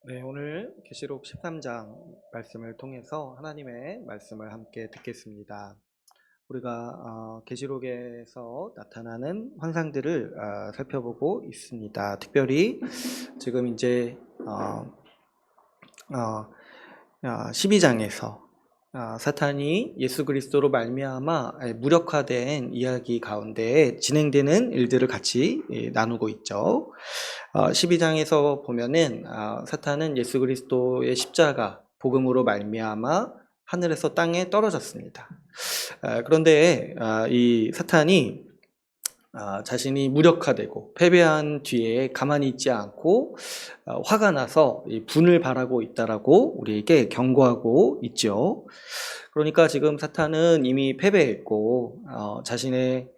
네, 오늘 계시록 13장 말씀을 통해서 하나님의 말씀을 함께 듣겠습니다. 우리가 계시록에서 나타나는 환상들을 살펴보고 있습니다. 특별히 지금 이제 12장에서 사탄이 예수 그리스도로 말미암아 무력화된 이야기 가운데 진행되는 일들을 같이 나누고 있죠. 12장에서 보면은 사탄은 예수 그리스도의 십자가 복음으로 말미암아 하늘에서 땅에 떨어졌습니다. 그런데 이 사탄이 자신이 무력화되고 패배한 뒤에 가만히 있지 않고 화가 나서 분을 발하고 있다라고 우리에게 경고하고 있죠. 그러니까 지금 사탄은 이미 패배했고 자신의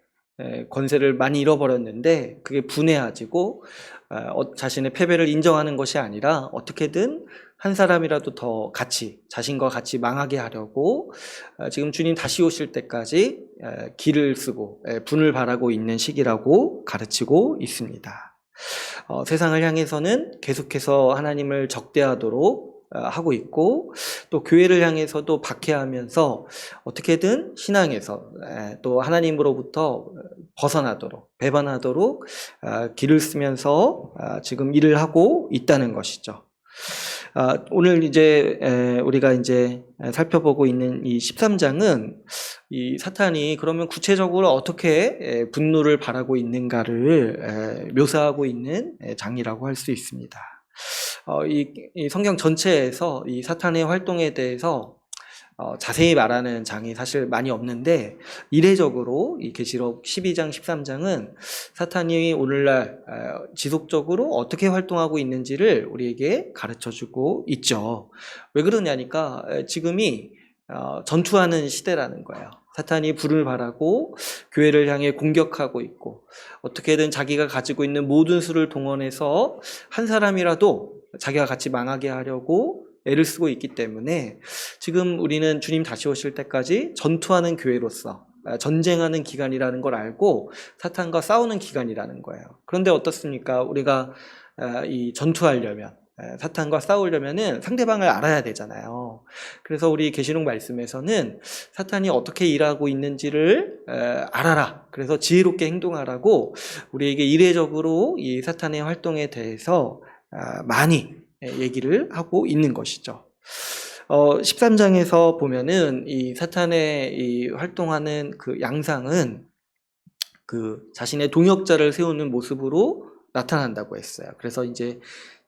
권세를 많이 잃어버렸는데 그게 분해가지고 자신의 패배를 인정하는 것이 아니라 어떻게든 한 사람이라도 더 같이 자신과 같이 망하게 하려고 지금 주님 다시 오실 때까지 기를 쓰고 분을 바라고 있는 시기라고 가르치고 있습니다. 세상을 향해서는 계속해서 하나님을 적대하도록 하고 있고 또 교회를 향해서도 박해하면서 어떻게든 신앙에서 또 하나님으로부터 벗어나도록 배반하도록 길을 쓰면서 지금 일을 하고 있다는 것이죠. 오늘 이제 우리가 이제 살펴보고 있는 이 13장은 이 사탄이 그러면 구체적으로 어떻게 분노를 발하고 있는가를 묘사하고 있는 장이라고 할 수 있습니다. 이 성경 전체에서 이 사탄의 활동에 대해서 자세히 말하는 장이 사실 많이 없는데 이례적으로 이 계시록 12장 13장은 사탄이 오늘날 지속적으로 어떻게 활동하고 있는지를 우리에게 가르쳐주고 있죠. 왜 그러냐니까 지금이 전투하는 시대라는 거예요. 사탄이 불을 발하고 교회를 향해 공격하고 있고 어떻게든 자기가 가지고 있는 모든 수를 동원해서 한 사람이라도 자기가 같이 망하게 하려고 애를 쓰고 있기 때문에 지금 우리는 주님 다시 오실 때까지 전투하는 교회로서 전쟁하는 기간이라는 걸 알고 사탄과 싸우는 기간이라는 거예요. 그런데 어떻습니까? 우리가 이 전투하려면 사탄과 싸우려면은 상대방을 알아야 되잖아요. 그래서 우리 계시록 말씀에서는 사탄이 어떻게 일하고 있는지를 알아라. 그래서 지혜롭게 행동하라고 우리에게 이례적으로 이 사탄의 활동에 대해서 많이 얘기를 하고 있는 것이죠. 13장에서 보면은 이 사탄의 이 활동하는 그 양상은 그 자신의 동역자를 세우는 모습으로 나타난다고 했어요. 그래서 이제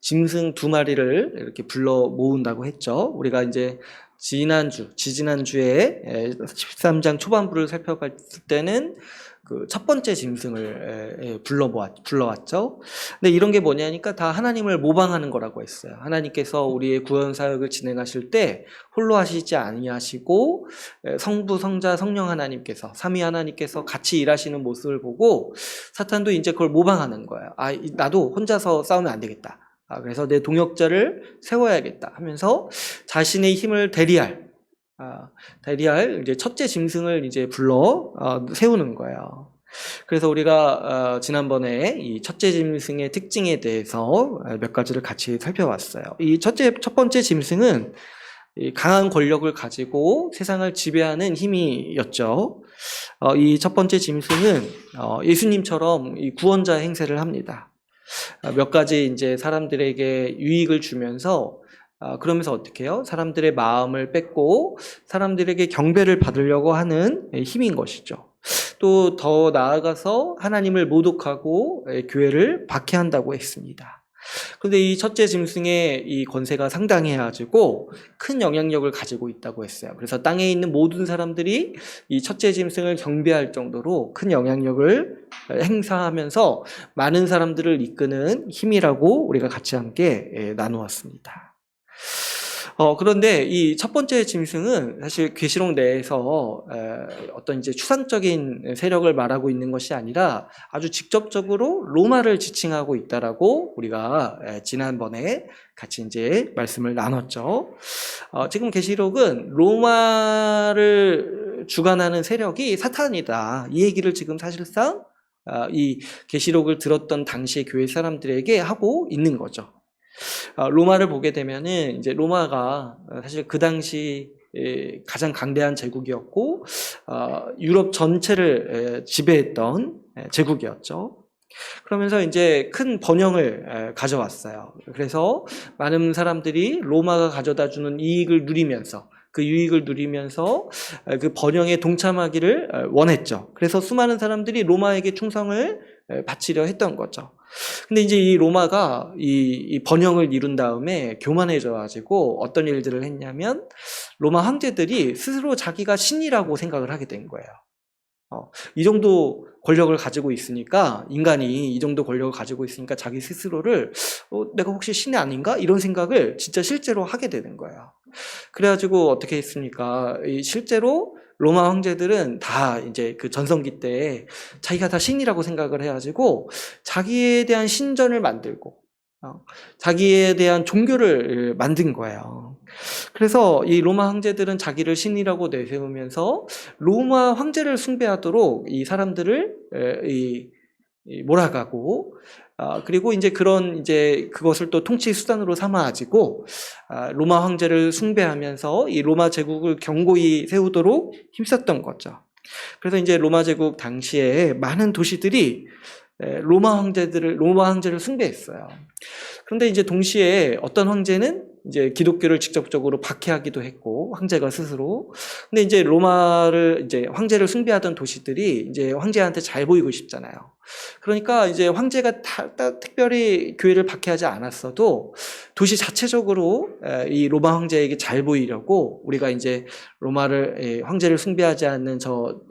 짐승 2마리를 이렇게 불러 모은다고 했죠. 우리가 이제 지지난주에 13장 초반부를 살펴봤을 때는 그 첫 번째 짐승을 불러왔죠. 근데 이런 게 뭐냐니까 다 하나님을 모방하는 거라고 했어요. 하나님께서 우리의 구원 사역을 진행하실 때 홀로 하시지 아니하시고 성부, 성자, 성령 하나님께서 삼위 하나님께서 같이 일하시는 모습을 보고 사탄도 이제 그걸 모방하는 거예요. 나도 혼자서 싸우면 안 되겠다. 그래서 내 동역자를 세워야겠다 하면서 자신의 힘을 대리할 이제 첫째 짐승을 이제 불러 세우는 거예요. 그래서 우리가 지난번에 이 첫째 짐승의 특징에 대해서 몇 가지를 같이 살펴봤어요. 첫 번째 짐승은 이 강한 권력을 가지고 세상을 지배하는 힘이었죠. 이 첫 번째 짐승은 예수님처럼 이 구원자 행세를 합니다. 몇 가지 이제 사람들에게 유익을 주면서 그러면서 어떻게 해요? 사람들의 마음을 뺏고 사람들에게 경배를 받으려고 하는 힘인 것이죠. 또 더 나아가서 하나님을 모독하고 교회를 박해한다고 했습니다. 그런데 이 첫째 짐승의 이 권세가 상당해가지고 큰 영향력을 가지고 있다고 했어요. 그래서 땅에 있는 모든 사람들이 이 첫째 짐승을 경배할 정도로 큰 영향력을 행사하면서 많은 사람들을 이끄는 힘이라고 우리가 같이 함께 나누었습니다. 그런데 이 첫 번째 짐승은 사실 계시록 내에서 어떤 이제 추상적인 세력을 말하고 있는 것이 아니라 아주 직접적으로 로마를 지칭하고 있다라고 우리가 지난번에 같이 이제 말씀을 나눴죠. 지금 계시록은 로마를 주관하는 세력이 사탄이다. 이 얘기를 지금 사실상 이 계시록을 들었던 당시의 교회 사람들에게 하고 있는 거죠. 로마를 보게 되면은 이제 로마가 사실 그 당시 가장 강대한 제국이었고 유럽 전체를 지배했던 제국이었죠. 그러면서 이제 큰 번영을 가져왔어요. 그래서 많은 사람들이 로마가 가져다주는 이익을 누리면서 그 유익을 누리면서 그 번영에 동참하기를 원했죠. 그래서 수많은 사람들이 로마에게 충성을 바치려 했던 거죠. 근데 이제 이 로마가 이 번영을 이룬 다음에 교만해져 가지고 어떤 일들을 했냐면 로마 황제들이 스스로 자기가 신이라고 생각을 하게 된 거예요. 이 정도 권력을 가지고 있으니까, 인간이 이 정도 권력을 가지고 있으니까 자기 스스로를 내가 혹시 신이 아닌가? 이런 생각을 진짜 실제로 하게 되는 거예요. 그래가지고 어떻게 했습니까? 실제로 로마 황제들은 다 이제 그 전성기 때 자기가 다 신이라고 생각을 해가지고 자기에 대한 신전을 만들고 자기에 대한 종교를 만든 거예요. 그래서 이 로마 황제들은 자기를 신이라고 내세우면서 로마 황제를 숭배하도록 이 사람들을 몰아가고, 그리고 이제 그것을 또 통치 수단으로 삼아가지고 로마 황제를 숭배하면서 이 로마 제국을 견고히 세우도록 힘썼던 거죠. 그래서 이제 로마 제국 당시에 많은 도시들이 로마 황제를 숭배했어요. 그런데 이제 동시에 어떤 황제는 이제 기독교를 직접적으로 박해하기도 했고, 황제가 스스로. 근데 이제 황제를 숭배하던 도시들이 이제 황제한테 잘 보이고 싶잖아요. 그러니까 이제 황제가 특별히 교회를 박해하지 않았어도 도시 자체적으로 이 로마 황제에게 잘 보이려고 우리가 이제 황제를 숭배하지 않는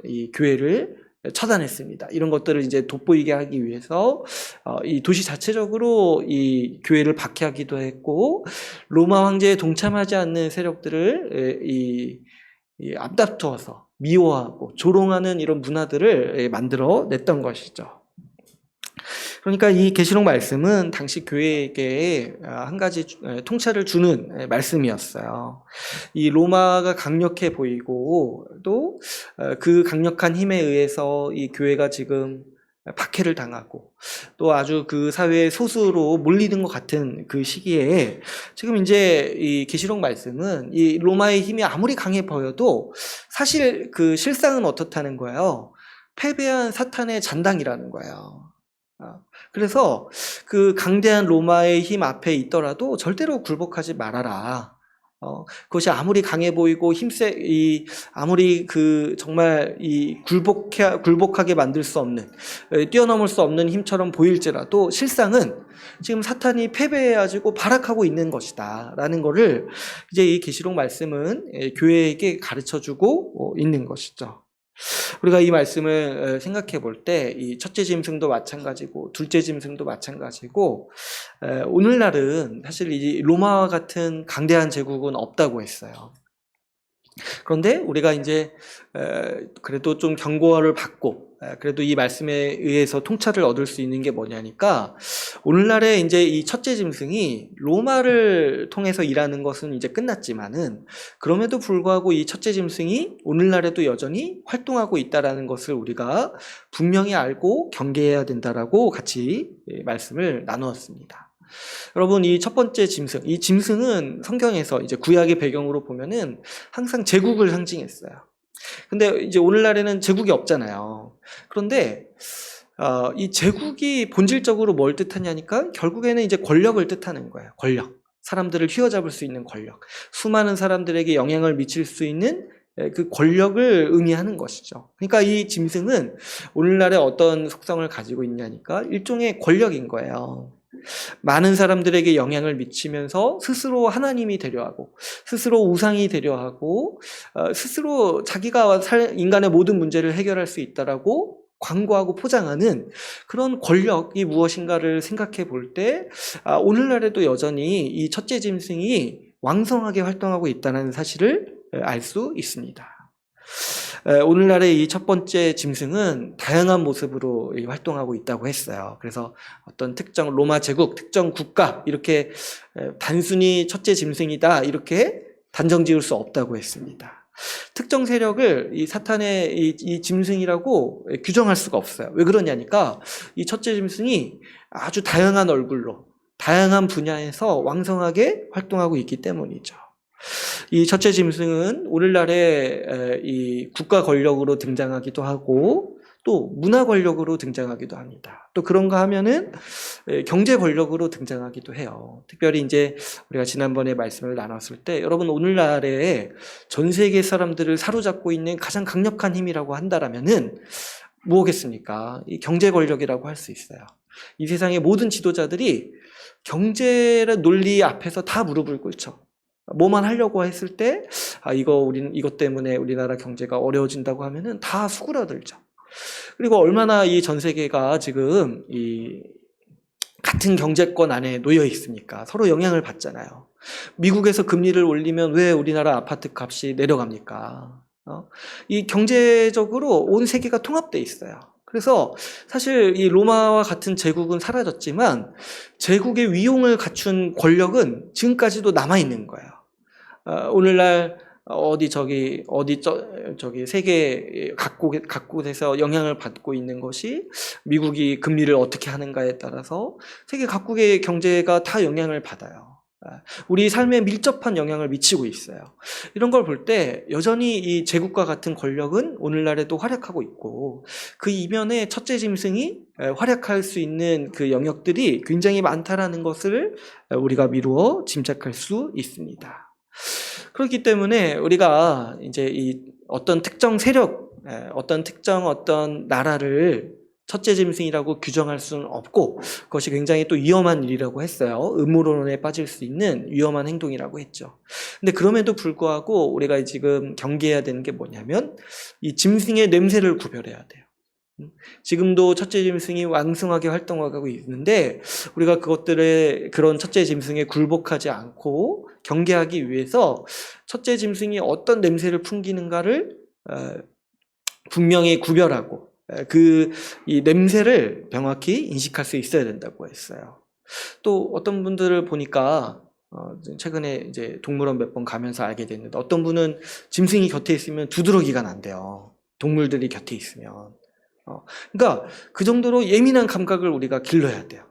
이 교회를 처단했습니다. 이런 것들을 이제 돋보이게 하기 위해서 이 도시 자체적으로 이 교회를 박해하기도 했고, 로마 황제에 동참하지 않는 세력들을 앞다투어서 미워하고 조롱하는 이런 문화들을 만들어 냈던 것이죠. 그러니까 이 계시록 말씀은 당시 교회에게 한 가지 통찰을 주는 말씀이었어요. 이 로마가 강력해 보이고 또 그 강력한 힘에 의해서 이 교회가 지금 박해를 당하고 또 아주 그 사회의 소수로 몰리는 것 같은 그 시기에 지금 이제 이 계시록 말씀은 이 로마의 힘이 아무리 강해 보여도 사실 그 실상은 어떻다는 거예요. 패배한 사탄의 잔당이라는 거예요. 그래서 그 강대한 로마의 힘 앞에 있더라도 절대로 굴복하지 말아라. 그것이 아무리 강해 보이고 아무리 정말 굴복하게 만들 수 없는, 뛰어넘을 수 없는 힘처럼 보일지라도 실상은 지금 사탄이 패배해가지고 발악하고 있는 것이다. 라는 거를 이제 이 계시록 말씀은 교회에게 가르쳐 주고 있는 것이죠. 우리가 이 말씀을 생각해 볼 때 이 첫째 짐승도 마찬가지고 둘째 짐승도 마찬가지고 오늘날은 사실 이 로마와 같은 강대한 제국은 없다고 했어요. 그런데 우리가 이제 그래도 좀 경고를 받고 그래도 이 말씀에 의해서 통찰을 얻을 수 있는 게 뭐냐니까, 오늘날에 이제 이 첫째 짐승이 로마를 통해서 일하는 것은 이제 끝났지만은 그럼에도 불구하고 이 첫째 짐승이 오늘날에도 여전히 활동하고 있다라는 것을 우리가 분명히 알고 경계해야 된다라고 같이 말씀을 나누었습니다. 여러분, 이 첫 번째 짐승, 이 짐승은 성경에서 이제 구약의 배경으로 보면은 항상 제국을 상징했어요. 근데 이제 오늘날에는 제국이 없잖아요. 그런데 이 제국이 본질적으로 뭘 뜻하냐니까 결국에는 이제 권력을 뜻하는 거예요. 권력. 사람들을 휘어잡을 수 있는 권력. 수많은 사람들에게 영향을 미칠 수 있는 그 권력을 의미하는 것이죠. 그러니까 이 짐승은 오늘날에 어떤 속성을 가지고 있냐니까 일종의 권력인 거예요. 많은 사람들에게 영향을 미치면서 스스로 하나님이 되려 하고 스스로 우상이 되려 하고 스스로 자기가 인간의 모든 문제를 해결할 수 있다라고 광고하고 포장하는 그런 권력이 무엇인가를 생각해 볼 때 오늘날에도 여전히 이 첫째 짐승이 왕성하게 활동하고 있다는 사실을 알 수 있습니다. 오늘날의 이 첫 번째 짐승은 다양한 모습으로 활동하고 있다고 했어요. 그래서 어떤 특정 로마 제국, 특정 국가 이렇게 단순히 첫째 짐승이다 이렇게 단정 지을 수 없다고 했습니다. 특정 세력을 이 사탄의 이 짐승이라고 규정할 수가 없어요. 왜 그러냐니까 이 첫째 짐승이 아주 다양한 얼굴로 다양한 분야에서 왕성하게 활동하고 있기 때문이죠. 이 첫째 짐승은 오늘날의 이 국가 권력으로 등장하기도 하고 또 문화 권력으로 등장하기도 합니다. 또 그런가 하면은 경제 권력으로 등장하기도 해요. 특별히 이제 우리가 지난번에 말씀을 나눴을 때 여러분 오늘날에 전 세계 사람들을 사로잡고 있는 가장 강력한 힘이라고 한다라면은 뭐겠습니까? 이 경제 권력이라고 할 수 있어요. 이 세상의 모든 지도자들이 경제의 논리 앞에서 다 무릎을 꿇죠. 뭐만 하려고 했을 때, 이것 때문에 우리나라 경제가 어려워진다고 하면은 다 수그러들죠. 그리고 얼마나 이 전 세계가 지금 이 같은 경제권 안에 놓여 있습니까? 서로 영향을 받잖아요. 미국에서 금리를 올리면 왜 우리나라 아파트 값이 내려갑니까? 이 경제적으로 온 세계가 통합되어 있어요. 그래서 사실 이 로마와 같은 제국은 사라졌지만 제국의 위용을 갖춘 권력은 지금까지도 남아있는 거예요. 오늘날 세계 각곳에서 영향을 받고 있는 것이 미국이 금리를 어떻게 하는가에 따라서 세계 각국의 경제가 다 영향을 받아요. 우리 삶에 밀접한 영향을 미치고 있어요. 이런 걸 볼 때 여전히 이 제국과 같은 권력은 오늘날에도 활약하고 있고 그 이면에 첫째 짐승이 활약할 수 있는 그 영역들이 굉장히 많다라는 것을 우리가 미루어 짐작할 수 있습니다. 그렇기 때문에 우리가 이제 이 어떤 특정 세력, 어떤 나라를 첫째 짐승이라고 규정할 수는 없고 그것이 굉장히 또 위험한 일이라고 했어요. 음모론에 빠질 수 있는 위험한 행동이라고 했죠. 근데 그럼에도 불구하고 우리가 지금 경계해야 되는 게 뭐냐면 이 짐승의 냄새를 구별해야 돼요. 지금도 첫째 짐승이 왕성하게 활동하고 있는데 우리가 그런 첫째 짐승에 굴복하지 않고 경계하기 위해서 첫째 짐승이 어떤 냄새를 풍기는가를 분명히 구별하고 이 냄새를 명확히 인식할 수 있어야 된다고 했어요. 또 어떤 분들을 보니까 최근에 이제 동물원 몇 번 가면서 알게 됐는데 어떤 분은 짐승이 곁에 있으면 두드러기가 난대요. 동물들이 곁에 있으면. 그러니까 그 정도로 예민한 감각을 우리가 길러야 돼요.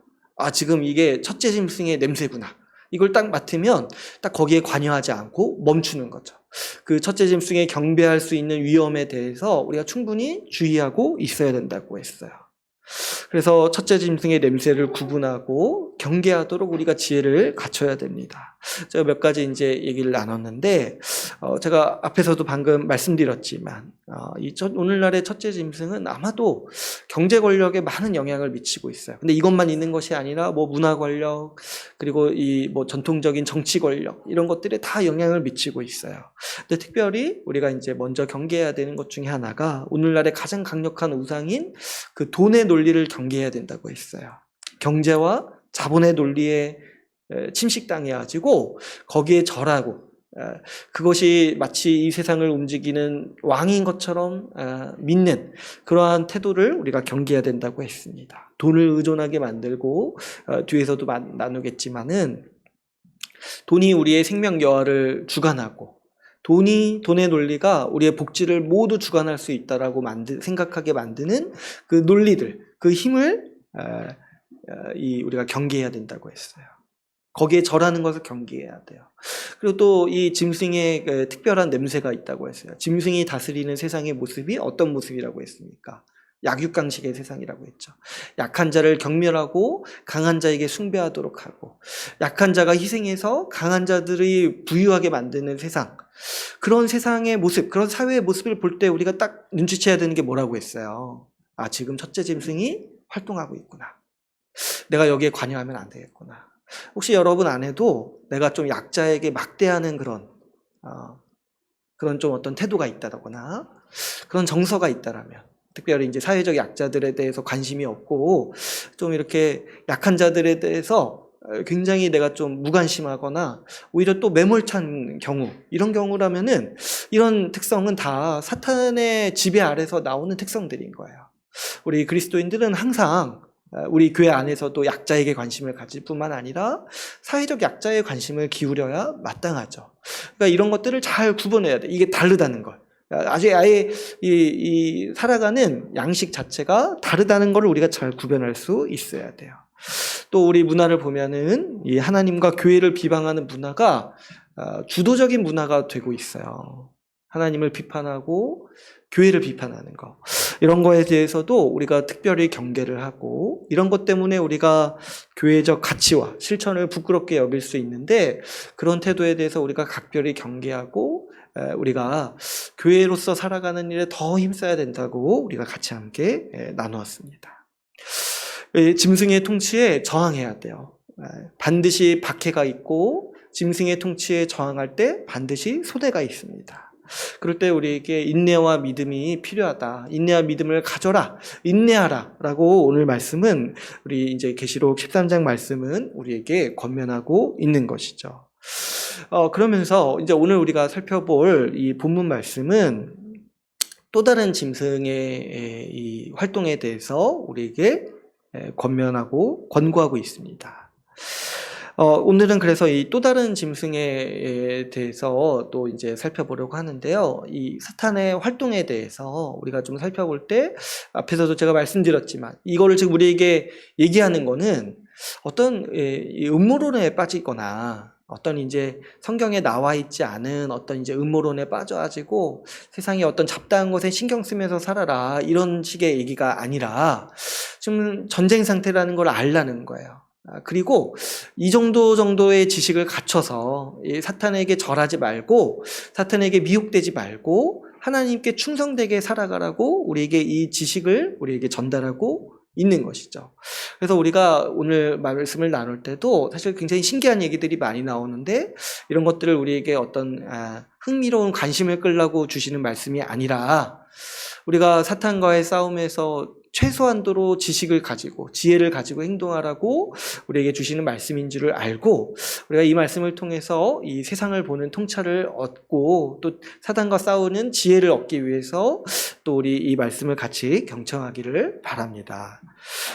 지금 이게 첫째 짐승의 냄새구나. 이걸 딱 맡으면 딱 거기에 관여하지 않고 멈추는 거죠. 그 첫째 짐승에 경배할 수 있는 위험에 대해서 우리가 충분히 주의하고 있어야 된다고 했어요. 그래서 첫째 짐승의 냄새를 구분하고 경계하도록 우리가 지혜를 갖춰야 됩니다. 제가 몇 가지 이제 얘기를 나눴는데, 제가 앞에서도 방금 말씀드렸지만, 오늘날의 첫째 짐승은 아마도 경제 권력에 많은 영향을 미치고 있어요. 근데 이것만 있는 것이 아니라 문화 권력, 그리고 전통적인 정치 권력, 이런 것들에 다 영향을 미치고 있어요. 근데 특별히 우리가 이제 먼저 경계해야 되는 것 중에 하나가 오늘날의 가장 강력한 우상인 그 돈의 논리를 경계해야 된다고 했어요. 경제와 자본의 논리에 침식당해가지고 거기에 절하고 그것이 마치 이 세상을 움직이는 왕인 것처럼 믿는 그러한 태도를 우리가 경계해야 된다고 했습니다. 돈을 의존하게 만들고 뒤에서도 나누겠지만은 돈이 우리의 생명 여하를 주관하고 돈의 논리가 우리의 복지를 모두 주관할 수 있다라고 생각하게 만드는 그 논리들, 그 힘을 우리가 경계해야 된다고 했어요. 거기에 절하는 것을 경계해야 돼요. 그리고 또 이 짐승의 특별한 냄새가 있다고 했어요. 짐승이 다스리는 세상의 모습이 어떤 모습이라고 했습니까? 약육강식의 세상이라고 했죠. 약한 자를 경멸하고 강한 자에게 숭배하도록 하고 약한 자가 희생해서 강한 자들이 부유하게 만드는 세상, 그런 세상의 모습, 그런 사회의 모습을 볼 때 우리가 딱 눈치채야 되는 게 뭐라고 했어요? 지금 첫째 짐승이 활동하고 있구나. 내가 여기에 관여하면 안 되겠구나. 혹시 여러분 안에도 내가 좀 약자에게 막대하는 그런 좀 어떤 태도가 있다거나 그런 정서가 있다라면, 특별히 이제 사회적 약자들에 대해서 관심이 없고 좀 이렇게 약한 자들에 대해서 굉장히 내가 좀 무관심하거나 오히려 또 매몰찬 경우, 이런 경우라면은 이런 특성은 다 사탄의 지배 아래서 나오는 특성들인 거예요. 우리 그리스도인들은 항상 우리 교회 안에서도 약자에게 관심을 가질 뿐만 아니라 사회적 약자에 관심을 기울여야 마땅하죠. 그러니까 이런 것들을 잘 구분해야 돼. 이게 다르다는 걸. 아예 이 살아가는 양식 자체가 다르다는 걸 우리가 잘 구별할 수 있어야 돼요. 또 우리 문화를 보면은 이 하나님과 교회를 비방하는 문화가 주도적인 문화가 되고 있어요. 하나님을 비판하고 교회를 비판하는 거. 이런 거에 대해서도 우리가 특별히 경계를 하고, 이런 것 때문에 우리가 교회적 가치와 실천을 부끄럽게 여길 수 있는데, 그런 태도에 대해서 우리가 각별히 경계하고 우리가 교회로서 살아가는 일에 더 힘써야 된다고 우리가 같이 함께 나누었습니다. 짐승의 통치에 저항해야 돼요. 반드시 박해가 있고 짐승의 통치에 저항할 때 반드시 소대가 있습니다. 그럴 때 우리에게 인내와 믿음이 필요하다. 인내와 믿음을 가져라. 인내하라. 라고 오늘 말씀은, 우리 이제 계시록 13장 말씀은 우리에게 권면하고 있는 것이죠. 그러면서 이제 오늘 우리가 살펴볼 이 본문 말씀은 또 다른 짐승의 이 활동에 대해서 우리에게 권면하고 권고하고 있습니다. 오늘은 그래서 이 또 다른 짐승에 대해서 또 이제 살펴보려고 하는데요. 이 사탄의 활동에 대해서 우리가 좀 살펴볼 때, 앞에서도 제가 말씀드렸지만, 이거를 지금 우리에게 얘기하는 거는 어떤 음모론에 빠지거나, 어떤 이제 성경에 나와 있지 않은 어떤 이제 음모론에 빠져가지고 세상에 어떤 잡다한 것에 신경 쓰면서 살아라, 이런 식의 얘기가 아니라 지금 전쟁 상태라는 걸 알라는 거예요. 그리고 이 정도의 지식을 갖춰서 사탄에게 절하지 말고, 사탄에게 미혹되지 말고 하나님께 충성되게 살아가라고 우리에게 이 지식을 우리에게 전달하고 있는 것이죠. 그래서 우리가 오늘 말씀을 나눌 때도 사실 굉장히 신기한 얘기들이 많이 나오는데, 이런 것들을 우리에게 어떤 흥미로운 관심을 끌려고 주시는 말씀이 아니라, 우리가 사탄과의 싸움에서 최소한도로 지식을 가지고 지혜를 가지고 행동하라고 우리에게 주시는 말씀인 줄을 알고, 우리가 이 말씀을 통해서 이 세상을 보는 통찰을 얻고 또 사탄과 싸우는 지혜를 얻기 위해서 또 우리 이 말씀을 같이 경청하기를 바랍니다.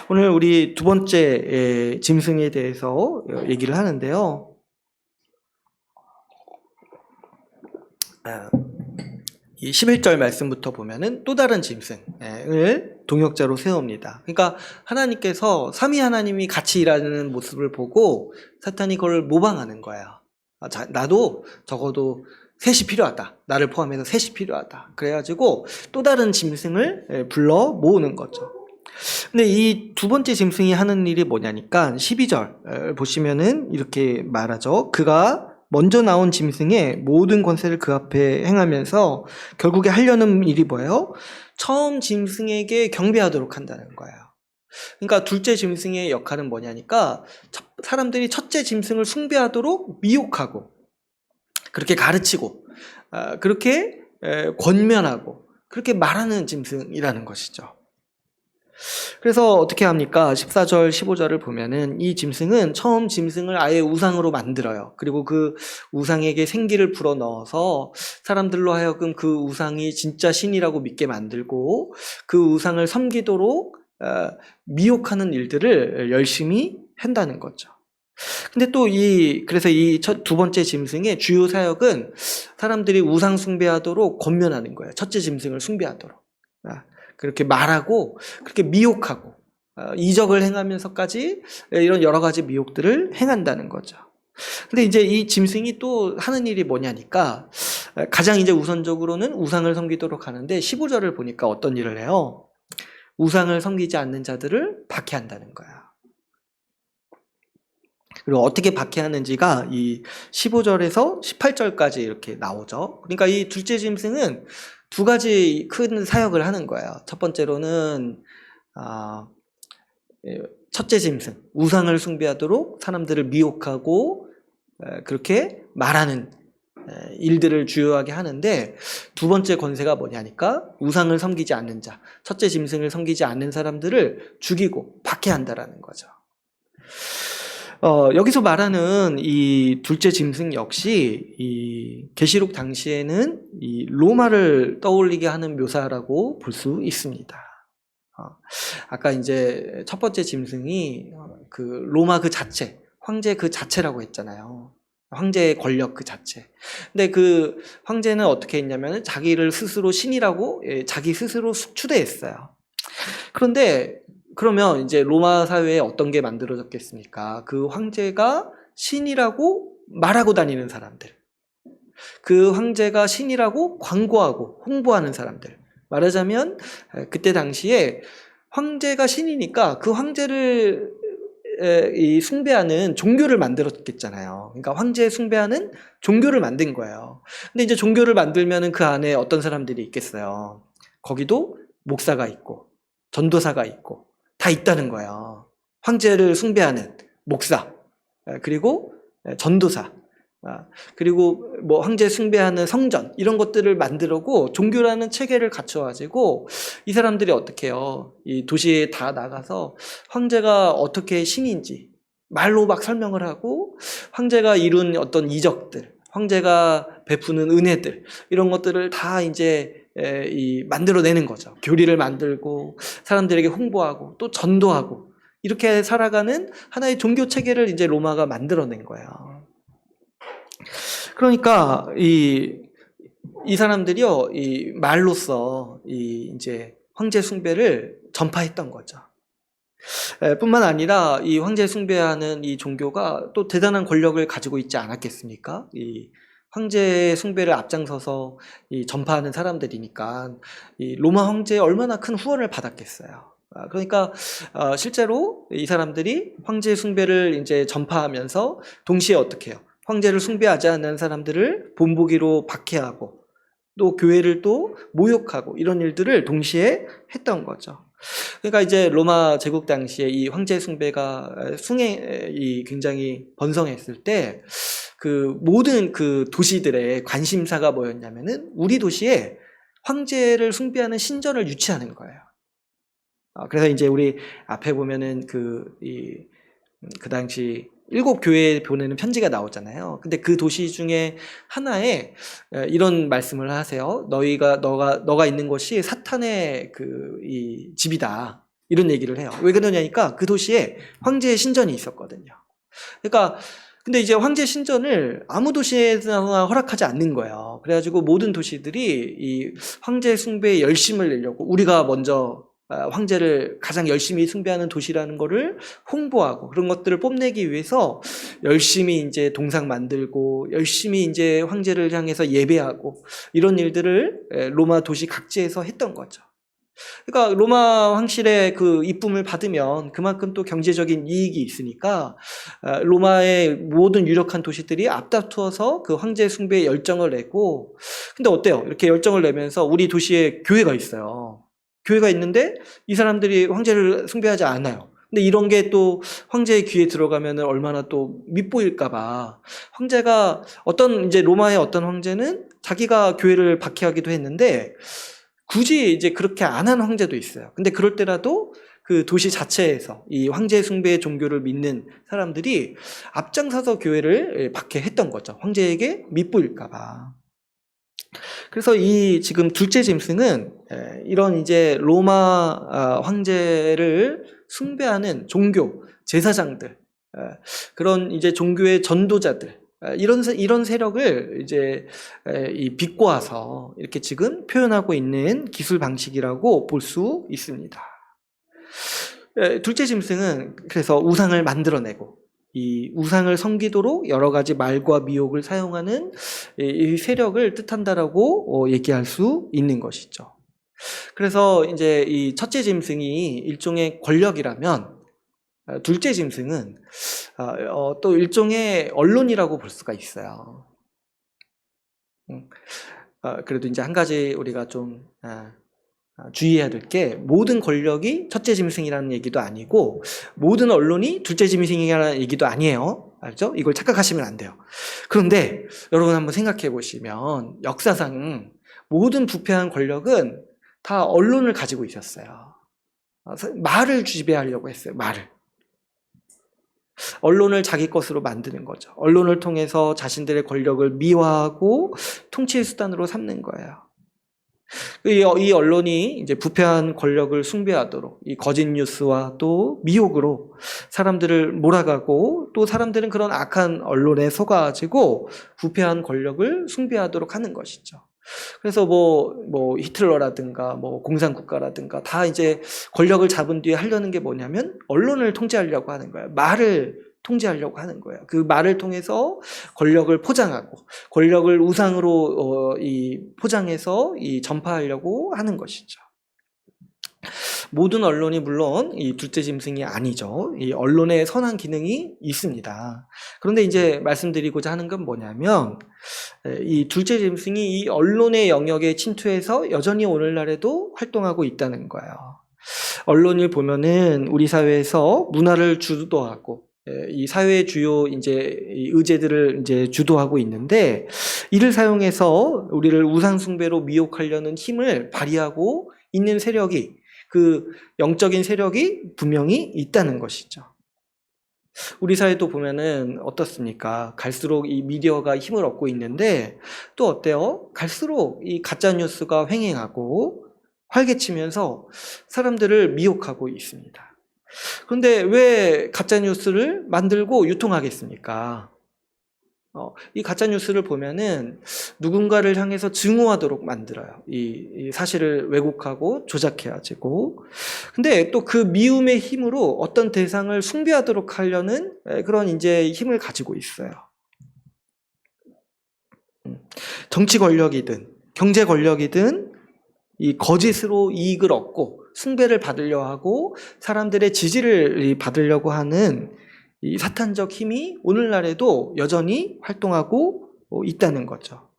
오늘 우리 두 번째 짐승에 대해서 얘기를 하는데요. 이 11절 말씀부터 보면은 또 다른 짐승을 동역자로 세웁니다. 그러니까 하나님께서 삼위 하나님이 같이 일하는 모습을 보고 사탄이 그걸 모방하는 거예요. 나도 적어도 셋이 필요하다. 나를 포함해서 셋이 필요하다. 그래가지고 또 다른 짐승을 불러 모으는 거죠. 근데 이 두 번째 짐승이 하는 일이 뭐냐니까 12절 보시면은 이렇게 말하죠. 그가 먼저 나온 짐승의 모든 권세를 그 앞에 행하면서 결국에 하려는 일이 뭐예요? 처음 짐승에게 경배하도록 한다는 거예요. 그러니까 둘째 짐승의 역할은 뭐냐니까 사람들이 첫째 짐승을 숭배하도록 미혹하고, 그렇게 가르치고, 그렇게 권면하고, 그렇게 말하는 짐승이라는 것이죠. 그래서 어떻게 합니까? 14절, 15절을 보면은 이 짐승은 처음 짐승을 아예 우상으로 만들어요. 그리고 그 우상에게 생기를 불어넣어서 사람들로 하여금 그 우상이 진짜 신이라고 믿게 만들고, 그 우상을 섬기도록 미혹하는 일들을 열심히 한다는 거죠. 근데 또 그래서 이 두 번째 짐승의 주요 사역은 사람들이 우상 숭배하도록 권면하는 거예요. 첫째 짐승을 숭배하도록. 그렇게 말하고, 그렇게 미혹하고, 이적을 행하면서까지 이런 여러 가지 미혹들을 행한다는 거죠. 근데 이제 이 짐승이 또 하는 일이 뭐냐니까, 가장 이제 우선적으로는 우상을 섬기도록 하는데, 15절을 보니까 어떤 일을 해요? 우상을 섬기지 않는 자들을 박해한다는 거야. 그리고 어떻게 박해하는지가 이 15절에서 18절까지 이렇게 나오죠. 그러니까 이 둘째 짐승은 두 가지 큰 사역을 하는 거예요. 첫 번째로는 첫째 짐승, 우상을 숭배하도록 사람들을 미혹하고 그렇게 말하는 일들을 주요하게 하는데, 두 번째 권세가 뭐냐니까 우상을 섬기지 않는 자, 첫째 짐승을 섬기지 않는 사람들을 죽이고 박해한다라는 거죠. 여기서 말하는 이 둘째 짐승 역시 이 계시록 당시에는 이 로마를 떠올리게 하는 묘사라고 볼 수 있습니다. 아까 이제 첫 번째 짐승이 그 로마 그 자체, 황제 그 자체라고 했잖아요. 황제의 권력 그 자체. 근데 그 황제는 어떻게 했냐면 자기를 스스로 신이라고 자기 스스로 추대했어요. 그런데 그러면 이제 로마 사회에 어떤 게 만들어졌겠습니까? 그 황제가 신이라고 말하고 다니는 사람들. 그 황제가 신이라고 광고하고 홍보하는 사람들. 말하자면 그때 당시에 황제가 신이니까 그 황제를 이 숭배하는 종교를 만들었겠잖아요. 그러니까 황제 숭배하는 종교를 만든 거예요. 근데 이제 종교를 만들면은 그 안에 어떤 사람들이 있겠어요. 거기도 목사가 있고 전도사가 있고 다 있다는 거예요. 황제를 숭배하는 목사, 그리고 전도사, 그리고 뭐 황제 숭배하는 성전, 이런 것들을 만들고 종교라는 체계를 갖춰가지고 이 사람들이 어떻게 해요? 이 도시에 다 나가서 황제가 어떻게 신인지 말로 막 설명을 하고, 황제가 이룬 어떤 이적들, 황제가 베푸는 은혜들, 이런 것들을 다 이제 만들어내는 거죠. 교리를 만들고 사람들에게 홍보하고 또 전도하고, 이렇게 살아가는 하나의 종교 체계를 이제 로마가 만들어낸 거예요. 그러니까 이 사람들이요, 이 말로써 이제 황제 숭배를 전파했던 거죠. 뿐만 아니라 이 황제 숭배하는 이 종교가 또 대단한 권력을 가지고 있지 않았겠습니까? 이 황제 숭배를 앞장서서 이 전파하는 사람들이니까 이 로마 황제의 얼마나 큰 후원을 받았겠어요. 그러니까 실제로 이 사람들이 황제 숭배를 이제 전파하면서 동시에 어떻게 해요? 황제를 숭배하지 않는 사람들을 본보기로 박해하고 또 교회를 또 모욕하고, 이런 일들을 동시에 했던 거죠. 그러니까 이제 로마 제국 당시에 이 황제 숭배가 굉장히 번성했을 때 그 모든 그 도시들의 관심사가 뭐였냐면은 우리 도시에 황제를 숭배하는 신전을 유치하는 거예요. 그래서 이제 우리 앞에 보면은 그 당시 7교회에 보내는 편지가 나오잖아요. 근데 그 도시 중에 하나에 이런 말씀을 하세요. 너가 있는 곳이 사탄의 이 집이다, 이런 얘기를 해요. 왜 그러냐니까 그 도시에 황제의 신전이 있었거든요. 그러니까 근데 이제 황제 신전을 아무 도시에서나 허락하지 않는 거예요. 그래가지고 모든 도시들이 이 황제 숭배에 열심을 내려고, 우리가 먼저 황제를 가장 열심히 숭배하는 도시라는 거를 홍보하고, 그런 것들을 뽐내기 위해서 열심히 이제 동상 만들고 열심히 이제 황제를 향해서 예배하고, 이런 일들을 로마 도시 각지에서 했던 거죠. 그러니까 로마 황실의 그 이쁨을 받으면 그만큼 또 경제적인 이익이 있으니까 로마의 모든 유력한 도시들이 앞다투어서 그 황제 숭배에 열정을 내고, 근데 어때요? 이렇게 열정을 내면서 우리 도시에 교회가 있어요. 교회가 있는데 이 사람들이 황제를 숭배하지 않아요. 근데 이런 게 또 황제의 귀에 들어가면 얼마나 또 밉보일까봐, 황제가 이제 로마의 어떤 황제는 자기가 교회를 박해하기도 했는데 굳이 이제 그렇게 안 한 황제도 있어요. 근데 그럴 때라도 그 도시 자체에서 이 황제 숭배의 종교를 믿는 사람들이 앞장서서 교회를 박해했던 거죠. 황제에게 밉보일까봐. 그래서 이 지금 둘째 짐승은 이런 이제 로마 황제를 숭배하는 종교 제사장들, 그런 이제 종교의 전도자들, 이런 세력을 이제 비꼬아서 이렇게 지금 표현하고 있는 기술 방식이라고 볼 수 있습니다. 둘째 짐승은 그래서 우상을 만들어내고, 이 우상을 섬기도록 여러 가지 말과 미혹을 사용하는 이 세력을 뜻한다라고 얘기할 수 있는 것이죠. 그래서 이제 이 첫째 짐승이 일종의 권력이라면, 둘째 짐승은 또 일종의 언론이라고 볼 수가 있어요. 그래도 이제 한 가지 우리가 좀 주의해야 될 게, 모든 권력이 첫째 짐승이라는 얘기도 아니고 모든 언론이 둘째 짐승이라는 얘기도 아니에요. 알죠? 이걸 착각하시면 안 돼요. 그런데 여러분 한번 생각해 보시면 역사상 모든 부패한 권력은 다 언론을 가지고 있었어요. 말을 지배하려고 했어요. 언론을 자기 것으로 만드는 거죠. 언론을 통해서 자신들의 권력을 미화하고 통치의 수단으로 삼는 거예요. 이 언론이 이제 부패한 권력을 숭배하도록 이 거짓 뉴스와 또 미혹으로 사람들을 몰아가고, 또 사람들은 그런 악한 언론에 속아가지고 부패한 권력을 숭배하도록 하는 것이죠. 그래서 뭐 히틀러라든가 뭐 공산국가라든가 다 이제 권력을 잡은 뒤에 하려는 게 뭐냐면 언론을 통제하려고 하는 거예요. 말을 통제하려고 하는 거예요. 그 말을 통해서 권력을 포장하고 권력을 우상으로 이 포장해서 이 전파하려고 하는 것이죠. 모든 언론이 물론 이 둘째 짐승이 아니죠. 이 언론에 선한 기능이 있습니다. 그런데 이제 말씀드리고자 하는 건 뭐냐면 이 둘째 짐승이 이 언론의 영역에 침투해서 여전히 오늘날에도 활동하고 있다는 거예요. 언론을 보면은 우리 사회에서 문화를 주도하고 이 사회의 주요 이제 의제들을 이제 주도하고 있는데 이를 사용해서 우리를 우상 숭배로 미혹하려는 힘을 발휘하고 있는 세력이 그 영적인 세력이 분명히 있다는 것이죠. 우리 사회도 보면은 어떻습니까? 갈수록 이 미디어가 힘을 얻고 있는데 또 어때요? 갈수록 이 가짜 뉴스가 횡행하고 활개치면서 사람들을 미혹하고 있습니다. 그런데 왜 가짜 뉴스를 만들고 유통하겠습니까? 이 가짜 뉴스를 보면은 누군가를 향해서 증오하도록 만들어요. 이 사실을 왜곡하고 조작해가지고. 근데 또 그 미움의 힘으로 어떤 대상을 숭배하도록 하려는 그런 이제 힘을 가지고 있어요. 정치 권력이든 경제 권력이든 이 거짓으로 이익을 얻고 숭배를 받으려 하고 사람들의 지지를 받으려고 하는 이 사탄적 힘이 오늘날에도 여전히 활동하고 있다는 거죠.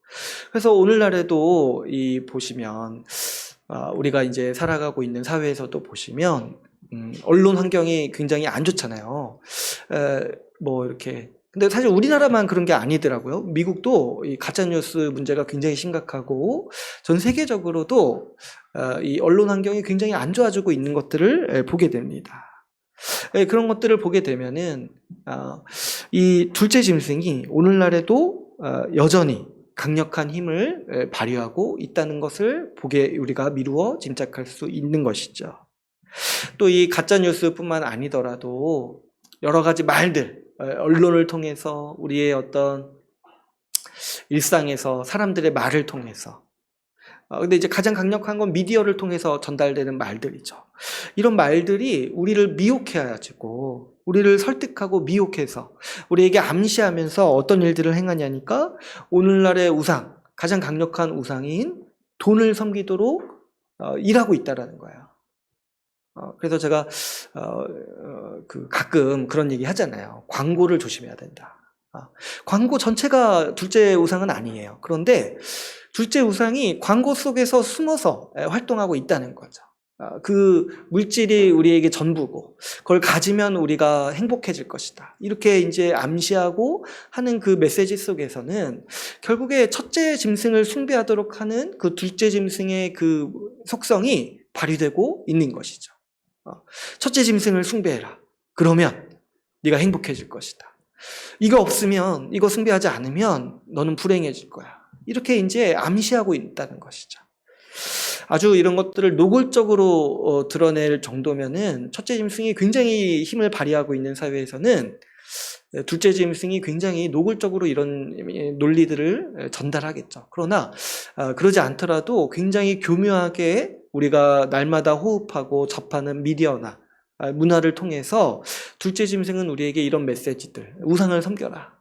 그래서 오늘날에도 이 보시면 우리가 이제 살아가고 있는 사회에서도 보시면 언론 환경이 굉장히 안 좋잖아요. 뭐 이렇게 근데 사실 우리나라만 그런 게 아니더라고요. 미국도 이 가짜뉴스 문제가 굉장히 심각하고 전 세계적으로도 이 언론 환경이 굉장히 안 좋아지고 있는 것들을 보게 됩니다. 그런 것들을 보게 되면은 이 둘째 짐승이 오늘날에도 여전히 강력한 힘을 발휘하고 있다는 것을 보게 우리가 미루어 짐작할 수 있는 것이죠. 또 이 가짜 뉴스뿐만 아니더라도 여러 가지 말들 언론을 통해서 우리의 어떤 일상에서 사람들의 말을 통해서 근데 이제 가장 강력한 건 미디어를 통해서 전달되는 말들이죠. 이런 말들이 우리를 미혹해가지고 우리를 설득하고 미혹해서 우리에게 암시하면서 어떤 일들을 행하냐니까 오늘날의 우상, 가장 강력한 우상인 돈을 섬기도록 일하고 있다라는 거예요. 그래서 제가 가끔 그런 얘기 하잖아요. 광고를 조심해야 된다. 광고 전체가 둘째 우상은 아니에요. 그런데 둘째 우상이 광고 속에서 숨어서 활동하고 있다는 거죠. 그 물질이 우리에게 전부고 그걸 가지면 우리가 행복해질 것이다. 이렇게 이제 암시하고 하는 그 메시지 속에서는 결국에 첫째 짐승을 숭배하도록 하는 그 둘째 짐승의 그 속성이 발휘되고 있는 것이죠. 첫째 짐승을 숭배해라. 그러면 네가 행복해질 것이다. 이거 없으면, 이거 숭배하지 않으면 너는 불행해질 거야. 이렇게 이제 암시하고 있다는 것이죠. 아주 이런 것들을 노골적으로 드러낼 정도면은 첫째 짐승이 굉장히 힘을 발휘하고 있는 사회에서는 둘째 짐승이 굉장히 노골적으로 이런 논리들을 전달하겠죠. 그러나 그러지 않더라도 굉장히 교묘하게 우리가 날마다 호흡하고 접하는 미디어나 문화를 통해서 둘째 짐승은 우리에게 이런 메시지들, 우상을 섬겨라.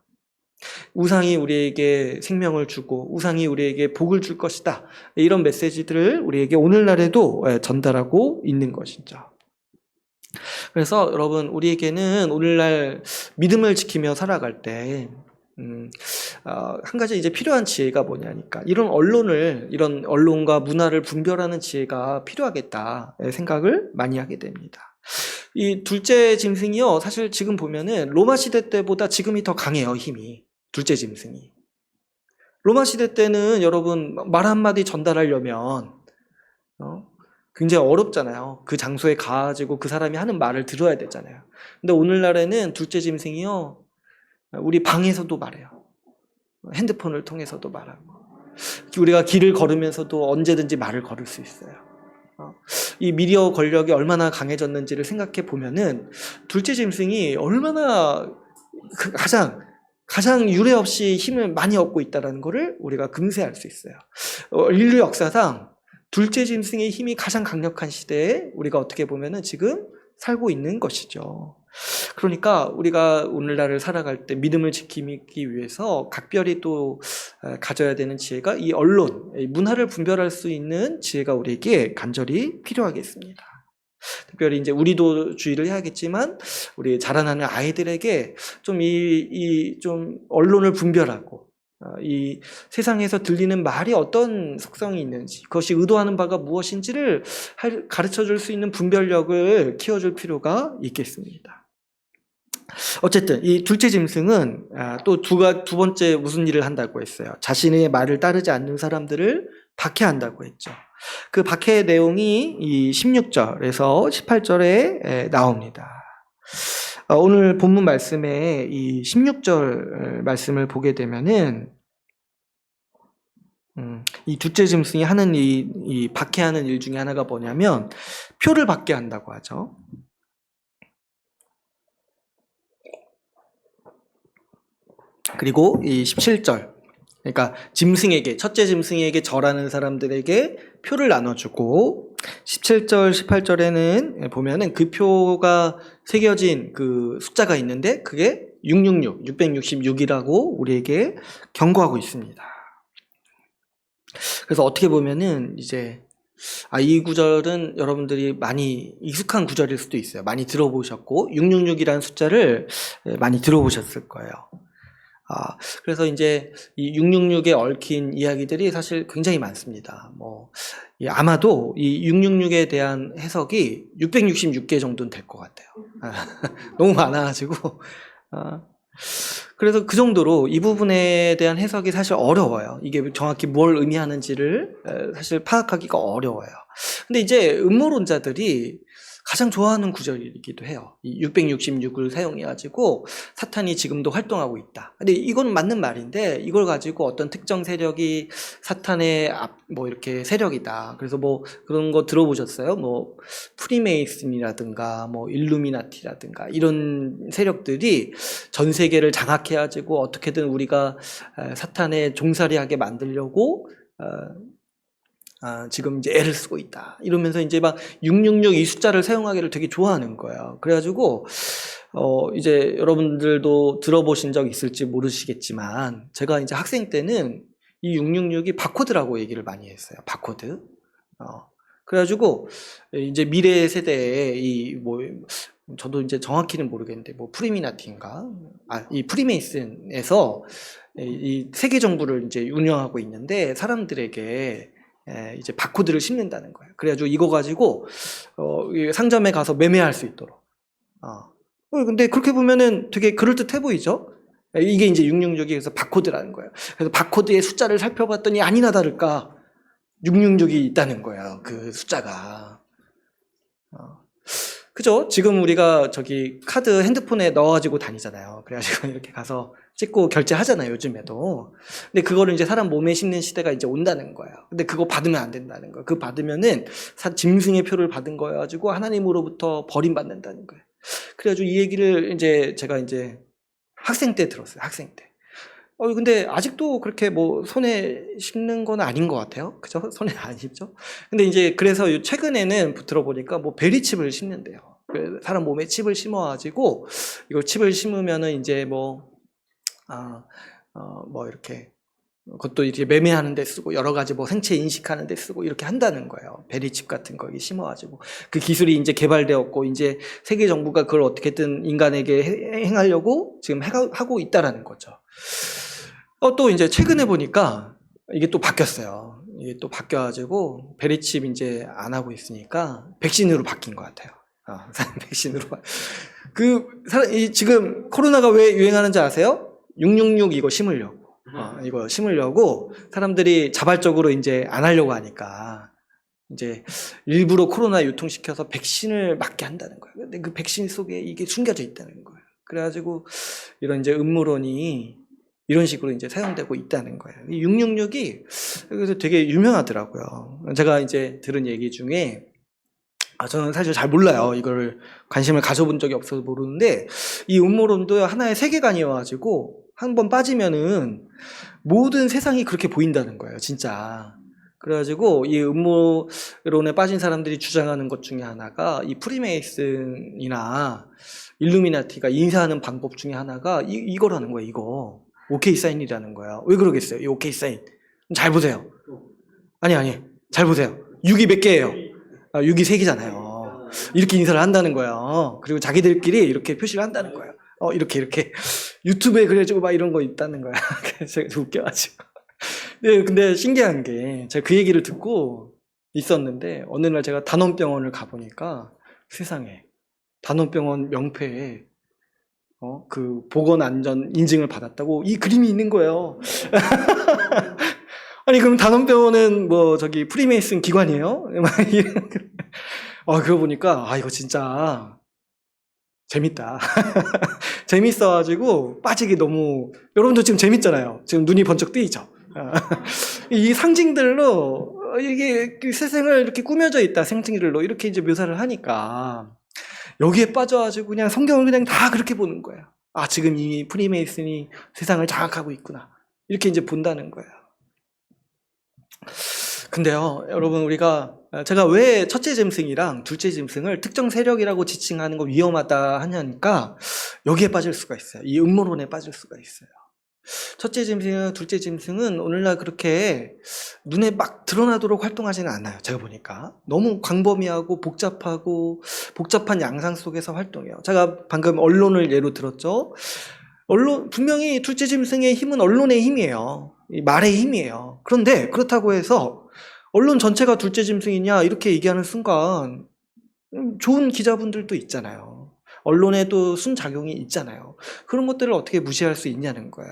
우상이 우리에게 생명을 주고 우상이 우리에게 복을 줄 것이다. 이런 메시지들을 우리에게 오늘날에도 전달하고 있는 것이죠. 그래서 여러분 우리에게는 오늘날 믿음을 지키며 살아갈 때 한 가지 이제 필요한 지혜가 뭐냐니까 이런 언론과 문화를 분별하는 지혜가 필요하겠다 생각을 많이 하게 됩니다. 이 둘째 짐승이요 사실 지금 보면은 로마 시대 때보다 지금이 더 강해요. 힘이 둘째 짐승이. 로마 시대 때는 여러분 말 한마디 전달하려면 굉장히 어렵잖아요. 그 장소에 가가지고 그 사람이 하는 말을 들어야 되잖아요. 근데 오늘날에는 둘째 짐승이요 우리 방에서도 말해요. 핸드폰을 통해서도 말하고 우리가 길을 걸으면서도 언제든지 말을 걸을 수 있어요. 이 미디어 권력이 얼마나 강해졌는지를 생각해 보면은 둘째 짐승이 얼마나 가장 가장 유례 없이 힘을 많이 얻고 있다는 것을 우리가 금세할 수 있어요. 인류 역사상 둘째 짐승의 힘이 가장 강력한 시대에 우리가 어떻게 보면은 지금 살고 있는 것이죠. 그러니까 우리가 오늘날을 살아갈 때 믿음을 지키기 위해서 각별히 또 가져야 되는 지혜가 이 언론, 문화를 분별할 수 있는 지혜가 우리에게 간절히 필요하겠습니다. 특별히 이제 우리도 주의를 해야겠지만 우리 자라나는 아이들에게 좀 좀 언론을 분별하고 이 세상에서 들리는 말이 어떤 속성이 있는지, 그것이 의도하는 바가 무엇인지를 가르쳐 줄 수 있는 분별력을 키워줄 필요가 있겠습니다. 어쨌든 이 둘째 짐승은 또 두 번째 무슨 일을 한다고 했어요. 자신의 말을 따르지 않는 사람들을 박해한다고 했죠. 그 박해의 내용이 이 16절에서 18절에 나옵니다. 오늘 본문 말씀에 이 16절 말씀을 보게 되면은 이 둘째 짐승이 하는 이 박해하는 일 중에 하나가 뭐냐면 표를 받게 한다고 하죠. 그리고 이 17절, 그러니까 짐승에게, 첫째 짐승에게 절하는 사람들에게 표를 나눠주고 17절, 18절에는 보면은 그 표가 새겨진 그 숫자가 있는데 그게 666이라고 우리에게 경고하고 있습니다. 그래서 어떻게 보면은 이제 이 구절은 여러분들이 많이 익숙한 구절일 수도 있어요. 많이 들어보셨고 666이라는 숫자를 많이 들어보셨을 거예요. 그래서 이제 이 666에 얽힌 이야기들이 사실 굉장히 많습니다. 아마도 이 666에 대한 해석이 666개 정도는 될 것 같아요. 너무 많아가지고. 그래서 그 정도로 이 부분에 대한 해석이 사실 어려워요. 이게 정확히 뭘 의미하는지를 사실 파악하기가 어려워요. 근데 이제 음모론자들이 가장 좋아하는 구절이기도 해요. 이 666을 사용해가지고 사탄이 지금도 활동하고 있다. 근데 이건 맞는 말인데 이걸 가지고 어떤 특정 세력이 사탄의 이렇게 세력이다. 그래서 그런 거 들어보셨어요? 프리메이슨이라든가 일루미나티라든가 이런 세력들이 전 세계를 장악해가지고 어떻게든 우리가 사탄의 종살이하게 만들려고 지금 이제 애를 쓰고 있다. 이러면서 이제 막 666 이 숫자를 사용하기를 되게 좋아하는 거예요. 그래가지고, 이제 여러분들도 들어보신 적 있을지 모르시겠지만, 제가 이제 학생 때는 이 666이 바코드라고 얘기를 많이 했어요. 바코드. 그래가지고, 이제 미래 세대에 저도 이제 정확히는 모르겠는데, 프리미나티인가? 이 프리메이슨에서 이 세계 정부를 이제 운영하고 있는데, 사람들에게 이제 바코드를 심는다는 거예요. 그래가지고 이거 가지고 상점에 가서 매매할 수 있도록. 근데 그렇게 보면은 되게 그럴듯해 보이죠? 이게 이제 666이 그래서 바코드라는 거예요. 그래서 바코드의 숫자를 살펴봤더니 아니나 다를까 666이 있다는 거예요. 그 숫자가. 그죠? 지금 우리가 카드 핸드폰에 넣어가지고 다니잖아요. 그래가지고 이렇게 가서 찍고 결제하잖아요, 요즘에도. 근데 그거를 이제 사람 몸에 심는 시대가 이제 온다는 거예요. 근데 그거 받으면 안 된다는 거예요. 그거 받으면은 짐승의 표를 받은 거여가지고 하나님으로부터 버림받는다는 거예요. 그래가지고 이 얘기를 제가 학생 때 들었어요, 학생 때. 근데 아직도 그렇게 손에 심는 건 아닌 것 같아요. 그죠? 손에 안 심죠? 근데 이제 그래서 최근에는 들어보니까 베리칩을 심는데요. 사람 몸에 칩을 심어가지고, 이걸 칩을 심으면은 이제 이렇게, 그것도 이제 매매하는 데 쓰고, 여러 가지 생체 인식하는 데 쓰고, 이렇게 한다는 거예요. 베리칩 같은 거 심어가지고. 그 기술이 이제 개발되었고, 이제 세계 정부가 그걸 어떻게든 인간에게 행하려고 지금 하고 있다라는 거죠. 또 이제 최근에 보니까 이게 또 바뀌었어요. 이게 또 바뀌어가지고 베리칩 이제 안 하고 있으니까 백신으로 바뀐 것 같아요. 백신으로. 지금 코로나가 왜 유행하는지 아세요? 666 이거 심으려고. 이거 심으려고 사람들이 자발적으로 이제 안 하려고 하니까 이제 일부러 코로나 유통시켜서 백신을 맞게 한다는 거예요. 근데 그 백신 속에 이게 숨겨져 있다는 거예요. 그래가지고 이런 이제 음모론이 이런 식으로 이제 사용되고 있다는 거예요. 이 666이 그래서 되게 유명하더라고요. 제가 이제 들은 얘기 중에 저는 사실 잘 몰라요. 이걸 관심을 가져본 적이 없어서 모르는데 이 음모론도 하나의 세계관이어가지고 한번 빠지면은 모든 세상이 그렇게 보인다는 거예요, 진짜. 그래가지고 이 음모론에 빠진 사람들이 주장하는 것 중에 하나가 이 프리메이슨이나 일루미나티가 인사하는 방법 중에 하나가 이거라는 거예요, 이거. 오케이 사인이라는 거예요. 왜 그러겠어요, 이 오케이 사인? 잘 보세요. 아니, 잘 보세요. 6이 몇 개예요? 6이 3개잖아요. 이렇게 인사를 한다는 거예요. 그리고 자기들끼리 이렇게 표시를 한다는 거예요. 이렇게. 유튜브에 그래가지고 막 이런 거 있다는 거야. 그래서 웃겨가지고. 네, 근데 신기한 게 제가 그 얘기를 듣고 있었는데 어느 날 제가 단원병원을 가보니까 세상에 단원병원 명패에 그 보건안전 인증을 받았다고 이 그림이 있는 거예요. 아니 그럼 단원병원은 뭐 저기 프리메이슨 기관이에요? 그거 보니까 이거 진짜 재밌다. 재밌어가지고 빠지기 너무 여러분도 지금 재밌잖아요. 지금 눈이 번쩍 뜨이죠. 이 상징들로 이게 세상을 이렇게 꾸며져 있다 상징들로 이렇게 이제 묘사를 하니까 여기에 빠져가지고 그냥 성경을 그냥 다 그렇게 보는 거예요. 지금 이 프리메이슨이 세상을 장악하고 있구나 이렇게 이제 본다는 거예요. 근데요, 여러분 제가 왜 첫째 짐승이랑 둘째 짐승을 특정 세력이라고 지칭하는 거 위험하다 하냐니까 여기에 빠질 수가 있어요. 이 음모론에 빠질 수가 있어요. 첫째 짐승, 둘째 짐승은 오늘날 그렇게 눈에 막 드러나도록 활동하지는 않아요. 제가 보니까 너무 광범위하고 복잡한 양상 속에서 활동해요. 제가 방금 언론을 예로 들었죠. 분명히 둘째 짐승의 힘은 언론의 힘이에요. 말의 힘이에요. 그런데 그렇다고 해서 언론 전체가 둘째 짐승이냐 이렇게 얘기하는 순간 좋은 기자분들도 있잖아요. 언론에도 순작용이 있잖아요. 그런 것들을 어떻게 무시할 수 있냐는 거예요.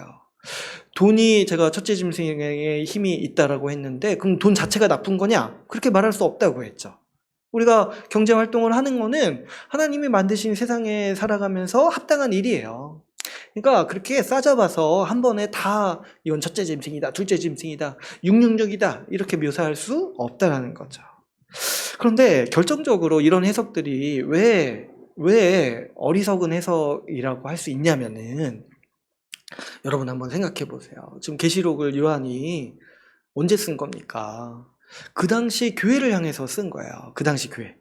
돈이 제가 첫째 짐승의 힘이 있다라고 했는데 그럼 돈 자체가 나쁜 거냐? 그렇게 말할 수 없다고 했죠. 우리가 경제활동을 하는 거는 하나님이 만드신 세상에 살아가면서 합당한 일이에요. 그러니까 그렇게 싸잡아서 한 번에 다 이건 첫째 짐승이다, 둘째 짐승이다, 육육육이다 이렇게 묘사할 수 없다라는 거죠. 그런데 결정적으로 이런 해석들이 왜 어리석은 해석이라고 할 수 있냐면은 여러분 한번 생각해 보세요. 지금 계시록을 요한이 언제 쓴 겁니까? 그 당시 교회를 향해서 쓴 거예요. 그 당시 교회.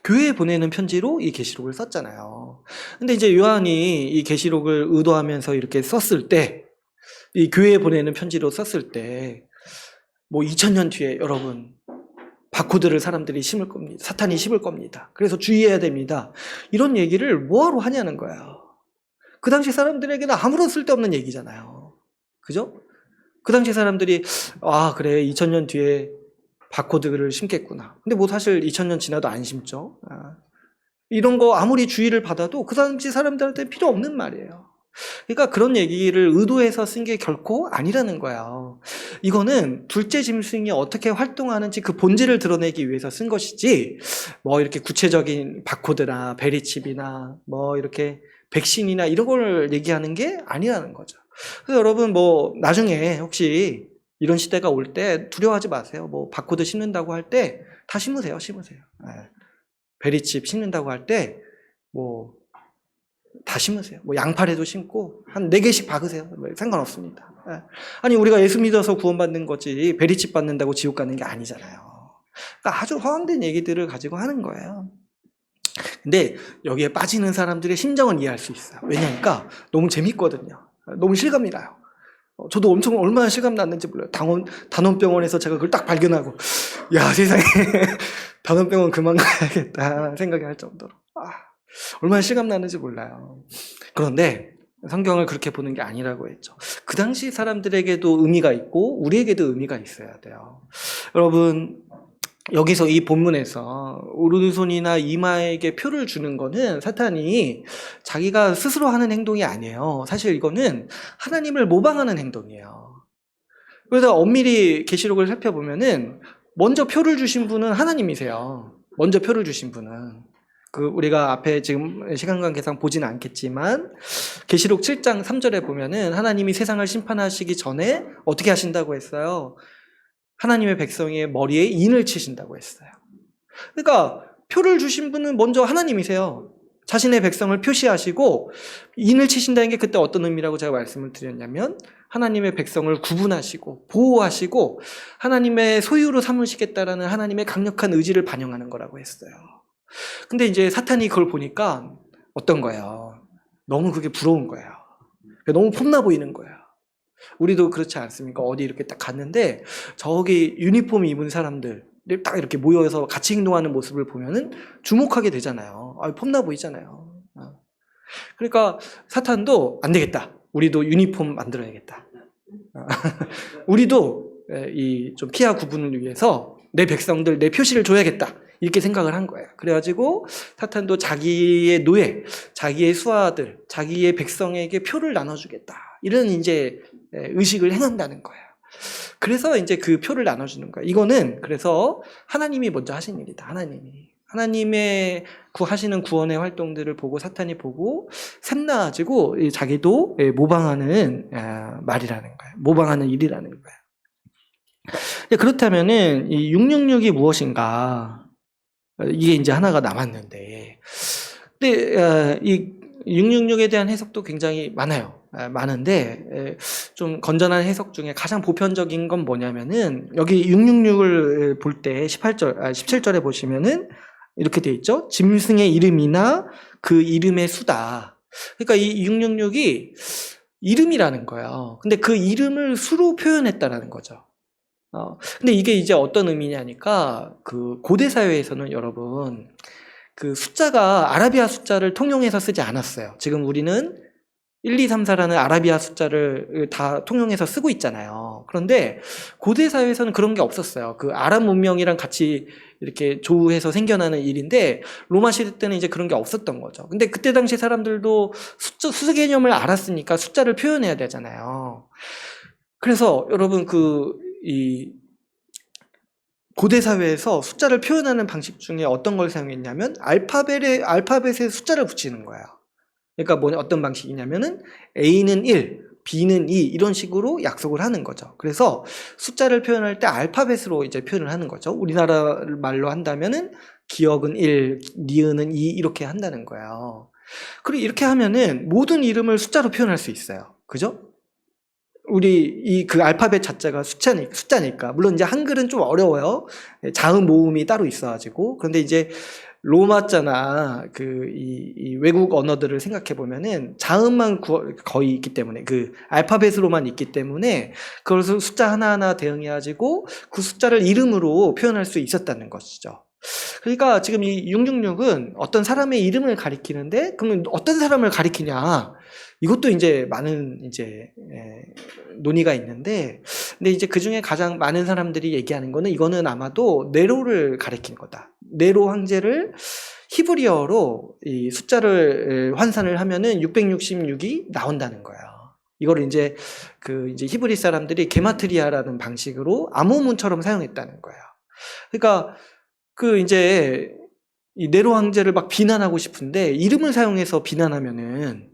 교회에 보내는 편지로 이 계시록을 썼잖아요. 근데 이제 요한이 이 계시록을 의도하면서 이렇게 썼을 때, 이 교회에 보내는 편지로 썼을 때, 뭐 2000년 뒤에 여러분, 바코드를 사람들이 심을 겁니다. 사탄이 심을 겁니다. 그래서 주의해야 됩니다. 이런 얘기를 뭐하러 하냐는 거예요. 그 당시 사람들에게는 아무런 쓸데없는 얘기잖아요. 그죠? 그 당시 사람들이 그래 2000년 뒤에 바코드를 심겠구나. 근데 뭐 사실 2000년 지나도 안 심죠. 이런 거 아무리 주의를 받아도 그 당시 사람들한테 필요 없는 말이에요. 그러니까 그런 얘기를 의도해서 쓴 게 결코 아니라는 거예요. 이거는 둘째 짐승이 어떻게 활동하는지 그 본질을 드러내기 위해서 쓴 것이지 뭐 이렇게 구체적인 바코드나 베리칩이나 뭐 이렇게 백신이나 이런 걸 얘기하는 게 아니라는 거죠. 그래서 여러분 뭐 나중에 혹시 이런 시대가 올 때 두려워하지 마세요. 뭐 바코드 심는다고 할 때 다 심으세요. 베리칩 심는다고 할 때 뭐 다 심으세요. 뭐 양팔에도 심고 한 4개씩 박으세요. 상관없습니다. 아니 우리가 예수 믿어서 구원받는 거지 베리칩 받는다고 지옥 가는 게 아니잖아요. 그러니까 아주 허황된 얘기들을 가지고 하는 거예요. 근데 여기에 빠지는 사람들의 심정은 이해할 수 있어요. 왜냐니까 너무 재밌거든요. 너무 실감이 나요. 저도 얼마나 실감 났는지 몰라요. 단원병원에서 제가 그걸 딱 발견하고 야 세상에 단원병원 그만 가야겠다 생각이 할 정도로 얼마나 실감 나는지 몰라요. 그런데 성경을 그렇게 보는 게 아니라고 했죠. 그 당시 사람들에게도 의미가 있고 우리에게도 의미가 있어야 돼요. 여러분 여기서 이 본문에서 오른손이나 이마에게 표를 주는 거는 사탄이 자기가 스스로 하는 행동이 아니에요. 사실 이거는 하나님을 모방하는 행동이에요. 그래서 엄밀히 계시록을 살펴보면은 먼저 표를 주신 분은 하나님이세요. 먼저 표를 주신 분은. 우리가 앞에 지금 시간 관계상 보지는 않겠지만 계시록 7장 3절에 보면은 하나님이 세상을 심판하시기 전에 어떻게 하신다고 했어요? 하나님의 백성의 머리에 인을 치신다고 했어요. 그러니까 표를 주신 분은 먼저 하나님이세요. 자신의 백성을 표시하시고 인을 치신다는 게 그때 어떤 의미라고 제가 말씀을 드렸냐면 하나님의 백성을 구분하시고 보호하시고 하나님의 소유로 삼으시겠다라는 하나님의 강력한 의지를 반영하는 거라고 했어요. 근데 이제 사탄이 그걸 보니까 어떤 거예요? 너무 그게 부러운 거예요. 너무 폼나 보이는 거예요. 우리도 그렇지 않습니까? 어디 이렇게 딱 갔는데 저기 유니폼 입은 사람들 딱 이렇게 모여서 같이 행동하는 모습을 보면은 주목하게 되잖아요. 폼나 보이잖아요. 그러니까 사탄도 안 되겠다. 우리도 유니폼 만들어야겠다. 우리도 이 좀 피하 구분을 위해서 내 백성들 내 표시를 줘야겠다. 이렇게 생각을 한 거예요. 그래가지고 사탄도 자기의 노예, 자기의 수하들, 자기의 백성에게 표를 나눠주겠다. 이런 이제 의식을 행한다는 거예요. 그래서 이제 그 표를 나눠주는 거예요. 이거는 그래서 하나님이 먼저 하신 일이다. 하나님의 하시는 구원의 활동들을 보고 사탄이 보고 샘나가지고 자기도 모방하는 말이라는 거예요. 모방하는 일이라는 거예요. 그렇다면은 이 666이 무엇인가? 이게 이제 하나가 남았는데, 근데 이 666에 대한 해석도 굉장히 많은데 좀 건전한 해석 중에 가장 보편적인 건 뭐냐면은 여기 666을 볼 때 17절에 보시면은 이렇게 돼 있죠. 짐승의 이름이나 그 이름의 수다. 그러니까 이 666이 이름이라는 거예요. 근데 그 이름을 수로 표현했다라는 거죠. 근데 이게 이제 어떤 의미냐니까 그 고대 사회에서는 여러분 그 숫자가 아라비아 숫자를 통용해서 쓰지 않았어요. 지금 우리는 1, 2, 3, 4라는 아라비아 숫자를 다 통용해서 쓰고 있잖아요. 그런데 고대 사회에서는 그런 게 없었어요. 그 아랍 문명이랑 같이 이렇게 조우해서 생겨나는 일인데 로마 시대 때는 이제 그런 게 없었던 거죠. 근데 그때 당시 사람들도 수 개념을 알았으니까 숫자를 표현해야 되잖아요. 그래서 여러분 이 고대 사회에서 숫자를 표현하는 방식 중에 어떤 걸 사용했냐면 알파벳에 숫자를 붙이는 거예요. 그러니까 어떤 방식이냐면은 A는 1, B는 2 이런 식으로 약속을 하는 거죠. 그래서 숫자를 표현할 때 알파벳으로 이제 표현을 하는 거죠. 우리나라 말로 한다면은 기억은 1, 니은은 2 이렇게 한다는 거예요. 그리고 이렇게 하면은 모든 이름을 숫자로 표현할 수 있어요. 그죠? 우리 그 알파벳 자체가 숫자니까. 물론 이제 한글은 좀 어려워요. 자음 모음이 따로 있어가지고. 그런데 이제 로마자나 이 외국 언어들을 생각해 보면은 자음만 거의 있기 때문에 그 알파벳으로만 있기 때문에 그것을 숫자 하나하나 대응해가지고 그 숫자를 이름으로 표현할 수 있었다는 것이죠. 그러니까 지금 이 666은 어떤 사람의 이름을 가리키는데 그러면 어떤 사람을 가리키냐? 이것도 이제 많은 이제 논의가 있는데, 근데 이제 그 중에 가장 많은 사람들이 얘기하는 거는 이거는 아마도 네로를 가리킨 거다. 네로 황제를 히브리어로 이 숫자를 환산을 하면은 666이 나온다는 거예요. 이거를 이제 이제 히브리 사람들이 게마트리아라는 방식으로 암호문처럼 사용했다는 거예요. 그러니까 이제 이 네로 황제를 막 비난하고 싶은데 이름을 사용해서 비난하면은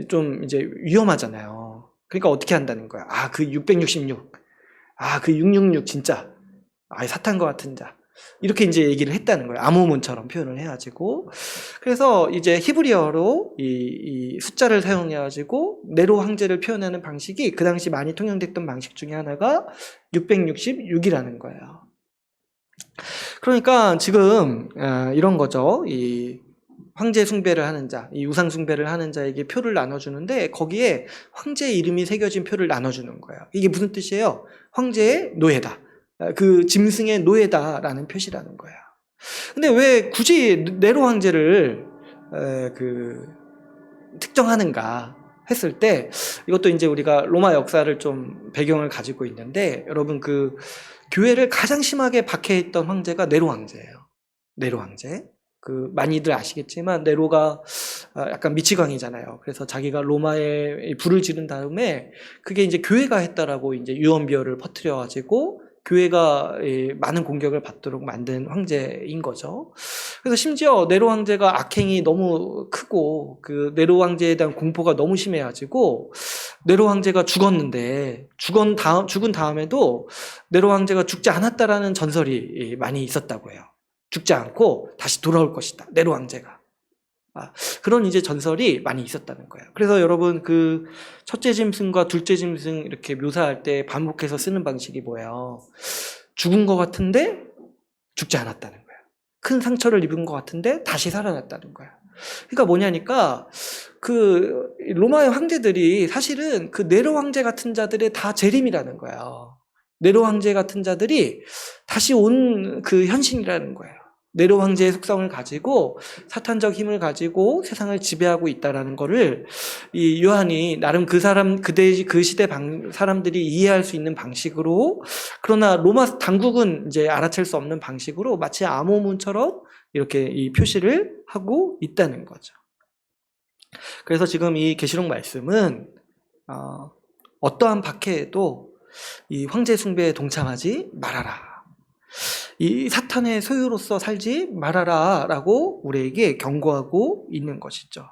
좀 이제 위험하잖아요. 그러니까 어떻게 한다는 거야? 그 666. 그 666 진짜. 사탄과 같은 자. 이렇게 이제 얘기를 했다는 거예요. 암호문처럼 표현을 해가지고. 그래서 이제 히브리어로 이 숫자를 사용해가지고 네로 황제를 표현하는 방식이 그 당시 많이 통용됐던 방식 중에 하나가 666이라는 거예요. 그러니까 지금 이런 거죠. 이 황제 숭배를 하는 자, 이 우상 숭배를 하는 자에게 표를 나눠주는데 거기에 황제의 이름이 새겨진 표를 나눠주는 거예요. 이게 무슨 뜻이에요? 황제의 노예다. 그 짐승의 노예다라는 표시라는 거예요. 근데 왜 굳이 네로 황제를 특정하는가 했을 때 이것도 이제 우리가 로마 역사를 좀 배경을 가지고 있는데 여러분 교회를 가장 심하게 박해했던 황제가 네로 황제예요. 네로 황제. 많이들 아시겠지만 네로가 약간 미치광이잖아요. 그래서 자기가 로마에 불을 지른 다음에 그게 이제 교회가 했다라고 이제 유언비어를 퍼뜨려가지고 교회가 많은 공격을 받도록 만든 황제인 거죠. 그래서 심지어 네로 황제가 악행이 너무 크고 네로 황제에 대한 공포가 너무 심해가지고 네로 황제가 죽었는데 죽은 다음에도 네로 황제가 죽지 않았다라는 전설이 많이 있었다고 해요. 죽지 않고 다시 돌아올 것이다. 네로 황제가. 그런 이제 전설이 많이 있었다는 거예요. 그래서 여러분 그 첫째 짐승과 둘째 짐승 이렇게 묘사할 때 반복해서 쓰는 방식이 뭐예요? 죽은 것 같은데 죽지 않았다는 거예요. 큰 상처를 입은 것 같은데 다시 살아났다는 거예요. 그러니까 뭐냐니까 그 로마의 황제들이 사실은 그 네로 황제 같은 자들의 다 재림이라는 거예요. 네로 황제 같은 자들이 다시 온 그 현신이라는 거예요. 네로 황제의 속성을 가지고 사탄적 힘을 가지고 세상을 지배하고 있다라는 거를 이 요한이 나름 그 시대 사람들이 이해할 수 있는 방식으로, 그러나 로마 당국은 이제 알아챌 수 없는 방식으로 마치 암호문처럼 이렇게 이 표시를 하고 있다는 거죠. 그래서 지금 이 계시록 말씀은 어떠한 박해에도 이 황제 숭배에 동참하지 말아라. 이 사탄의 소유로서 살지 말아라 라고 우리에게 경고하고 있는 것이죠.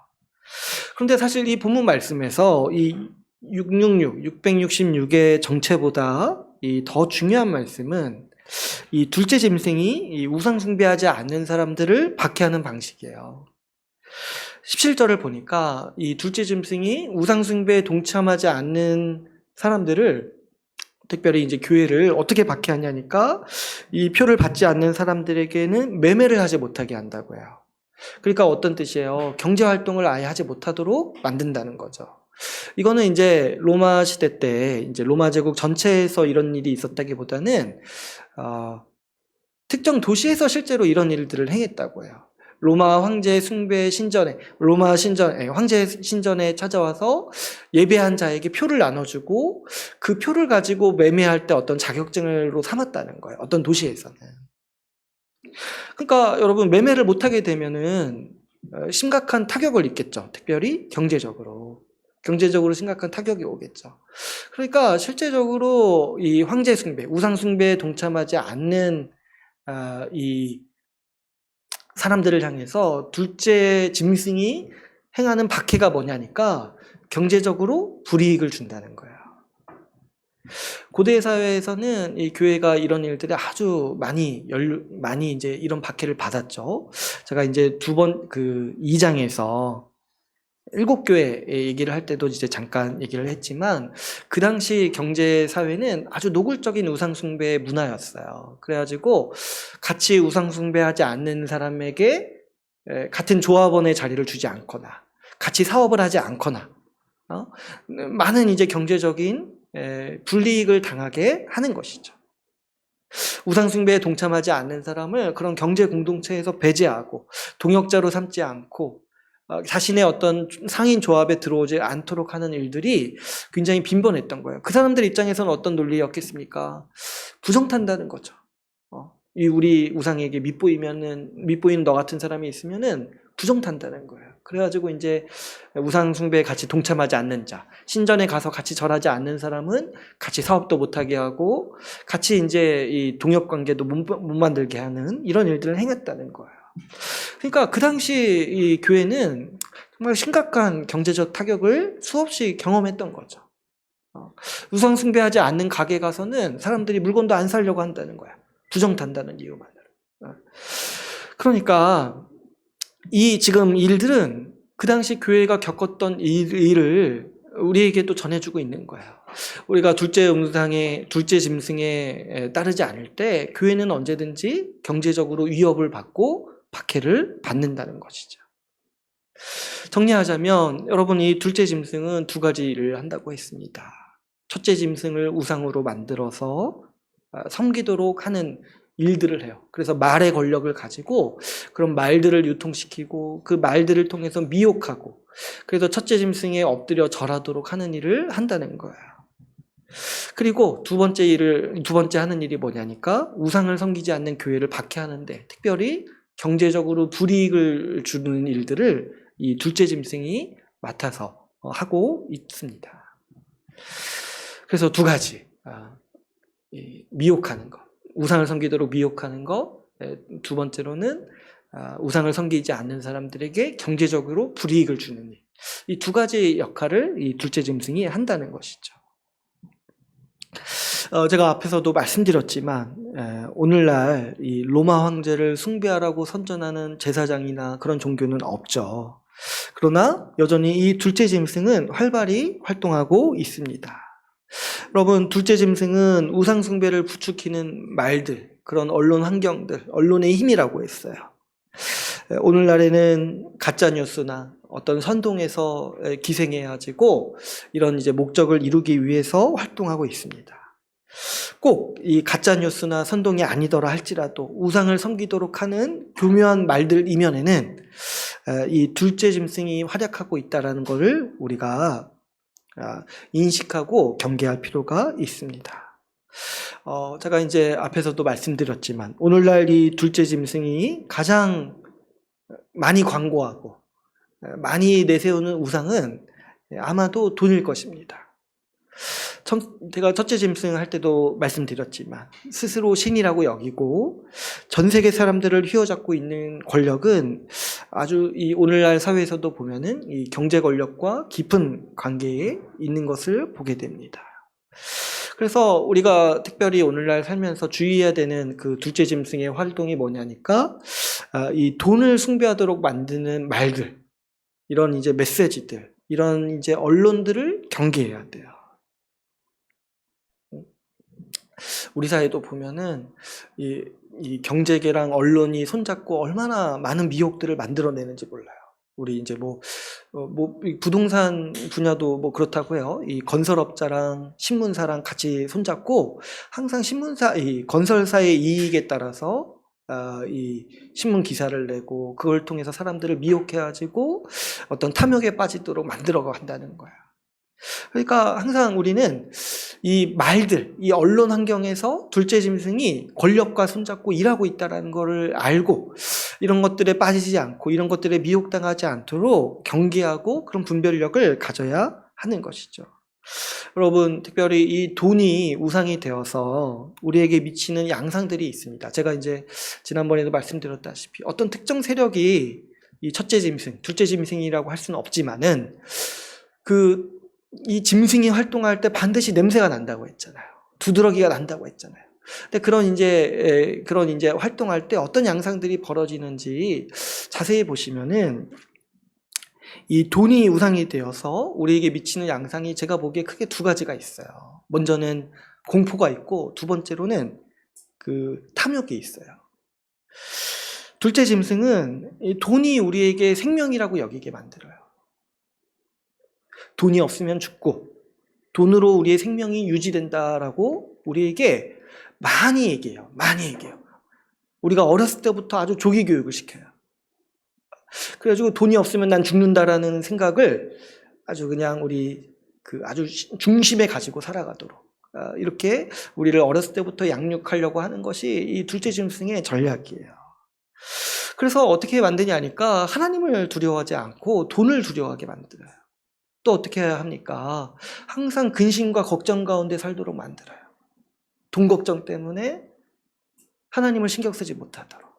그런데 사실 이 본문 말씀에서 이 666의 정체보다 이 더 중요한 말씀은 이 둘째 짐승이 이 우상 숭배하지 않는 사람들을 박해하는 방식이에요. 17절을 보니까 이 둘째 짐승이 우상 숭배에 동참하지 않는 사람들을, 특별히 이제 교회를 어떻게 박해하냐니까 이 표를 받지 않는 사람들에게는 매매를 하지 못하게 한다고요. 그러니까 어떤 뜻이에요? 경제 활동을 아예 하지 못하도록 만든다는 거죠. 이거는 이제 로마 시대 때 이제 로마 제국 전체에서 이런 일이 있었다기보다는 특정 도시에서 실제로 이런 일들을 행했다고요. 로마 황제 숭배 신전에, 황제 신전에 찾아와서 예배한 자에게 표를 나눠주고 그 표를 가지고 매매할 때 어떤 자격증으로 삼았다는 거예요. 어떤 도시에서는. 그러니까 여러분 매매를 못하게 되면은 심각한 타격을 입겠죠. 특별히 경제적으로 심각한 타격이 오겠죠. 그러니까 실제적으로 이 황제 숭배, 우상 숭배에 동참하지 않는 이 사람들을 향해서 둘째 짐승이 행하는 박해가 뭐냐니까 경제적으로 불이익을 준다는 거예요. 고대 사회에서는 이 교회가 이런 일들이 아주 많이 이제 이런 박해를 받았죠. 제가 이제 2장에서 7교회 얘기를 할 때도 이제 잠깐 얘기를 했지만 그 당시 경제 사회는 아주 노골적인 우상 숭배 문화였어요. 그래가지고 같이 우상 숭배하지 않는 사람에게 같은 조합원의 자리를 주지 않거나 같이 사업을 하지 않거나 많은 이제 경제적인 불이익을 당하게 하는 것이죠. 우상 숭배에 동참하지 않는 사람을 그런 경제 공동체에서 배제하고 동역자로 삼지 않고 자신의 어떤 상인 조합에 들어오지 않도록 하는 일들이 굉장히 빈번했던 거예요. 그 사람들 입장에서는 어떤 논리였겠습니까? 부정탄다는 거죠. 우리 우상에게 밑보이는 너 같은 사람이 있으면은 부정탄다는 거예요. 그래가지고 이제 우상 숭배에 같이 동참하지 않는 자, 신전에 가서 같이 절하지 않는 사람은 같이 사업도 못하게 하고 같이 이제 이 동역 관계도 못 만들게 하는 이런 일들을 행했다는 거예요. 그러니까 그 당시 이 교회는 정말 심각한 경제적 타격을 수없이 경험했던 거죠. 우상 숭배하지 않는 가게 가서는 사람들이 물건도 안 사려고 한다는 거야. 부정탄다는 이유만으로. 그러니까 이 지금 일들은 그 당시 교회가 겪었던 일을 우리에게 또 전해주고 있는 거예요. 우리가 둘째 짐승에 따르지 않을 때 교회는 언제든지 경제적으로 위협을 받고 박해를 받는다는 것이죠. 정리하자면 여러분 이 둘째 짐승은 두 가지 일을 한다고 했습니다. 첫째 짐승을 우상으로 만들어서 섬기도록 하는 일들을 해요. 그래서 말의 권력을 가지고 그런 말들을 유통시키고 그 말들을 통해서 미혹하고 그래서 첫째 짐승에 엎드려 절하도록 하는 일을 한다는 거예요. 그리고 두 번째 하는 일이 뭐냐니까 우상을 섬기지 않는 교회를 박해하는데 특별히 경제적으로 불이익을 주는 일들을 이 둘째 짐승이 맡아서 하고 있습니다. 그래서 두 가지, 미혹하는 것, 우상을 섬기도록 미혹하는 것, 두 번째로는 우상을 섬기지 않는 사람들에게 경제적으로 불이익을 주는 일, 이 두 가지 역할을 이 둘째 짐승이 한다는 것이죠. 제가 앞에서도 말씀드렸지만 오늘날 이 로마 황제를 숭배하라고 선전하는 제사장이나 그런 종교는 없죠. 그러나 여전히 이 둘째 짐승은 활발히 활동하고 있습니다. 여러분, 둘째 짐승은 우상 숭배를 부추기는 말들, 그런 언론 환경들, 언론의 힘이라고 했어요. 오늘날에는 가짜 뉴스나 어떤 선동에서 기생해가지고 이런 이제 목적을 이루기 위해서 활동하고 있습니다. 꼭 이 가짜 뉴스나 선동이 아니더라 할지라도 우상을 섬기도록 하는 교묘한 말들 이면에는 이 둘째 짐승이 활약하고 있다는 것을 우리가 인식하고 경계할 필요가 있습니다. 제가 이제 앞에서도 말씀드렸지만 오늘날 이 둘째 짐승이 가장 많이 광고하고 많이 내세우는 우상은 아마도 돈일 것입니다. 제가 첫째 짐승 할 때도 말씀드렸지만 스스로 신이라고 여기고 전 세계 사람들을 휘어잡고 있는 권력은 아주 이 오늘날 사회에서도 보면은 이 경제 권력과 깊은 관계에 있는 것을 보게 됩니다. 그래서 우리가 특별히 오늘날 살면서 주의해야 되는 그 둘째 짐승의 활동이 뭐냐니까 이 돈을 숭배하도록 만드는 말들, 이런 이제 메시지들, 이런 이제 언론들을 경계해야 돼요. 우리 사회도 보면은 이 경제계랑 언론이 손잡고 얼마나 많은 미혹들을 만들어내는지 몰라요. 우리 이제 부동산 분야도 뭐 그렇다고 해요. 이 건설업자랑 신문사랑 같이 손잡고 항상 이 건설사의 이익에 따라서 이 신문 기사를 내고 그걸 통해서 사람들을 미혹해가지고 어떤 탐욕에 빠지도록 만들어 간다는 거야. 그러니까 항상 우리는 이 말들, 이 언론 환경에서 둘째 짐승이 권력과 손잡고 일하고 있다는 것을 알고 이런 것들에 빠지지 않고 이런 것들에 미혹당하지 않도록 경계하고 그런 분별력을 가져야 하는 것이죠. 여러분, 특별히 이 돈이 우상이 되어서 우리에게 미치는 양상들이 있습니다. 제가 이제 지난번에도 말씀드렸다시피 어떤 특정 세력이 이 첫째 짐승, 둘째 짐승이라고 할 수는 없지만은 이 짐승이 활동할 때 반드시 냄새가 난다고 했잖아요. 두드러기가 난다고 했잖아요. 근데 그런 이제 활동할 때 어떤 양상들이 벌어지는지 자세히 보시면은 이 돈이 우상이 되어서 우리에게 미치는 양상이 제가 보기에 크게 두 가지가 있어요. 먼저는 공포가 있고 두 번째로는 그 탐욕이 있어요. 둘째 짐승은 이 돈이 우리에게 생명이라고 여기게 만들어요. 돈이 없으면 죽고 돈으로 우리의 생명이 유지된다라고 우리에게 많이 얘기해요. 많이 얘기해요. 우리가 어렸을 때부터 아주 조기 교육을 시켜요. 그래가지고 돈이 없으면 난 죽는다라는 생각을 아주 그냥 아주 중심에 가지고 살아가도록 이렇게 우리를 어렸을 때부터 양육하려고 하는 것이 이 둘째 짐승의 전략이에요. 그래서 어떻게 만드냐 하니까 하나님을 두려워하지 않고 돈을 두려워하게 만들어요. 또 어떻게 해야 합니까? 항상 근심과 걱정 가운데 살도록 만들어요. 돈 걱정 때문에 하나님을 신경 쓰지 못하도록.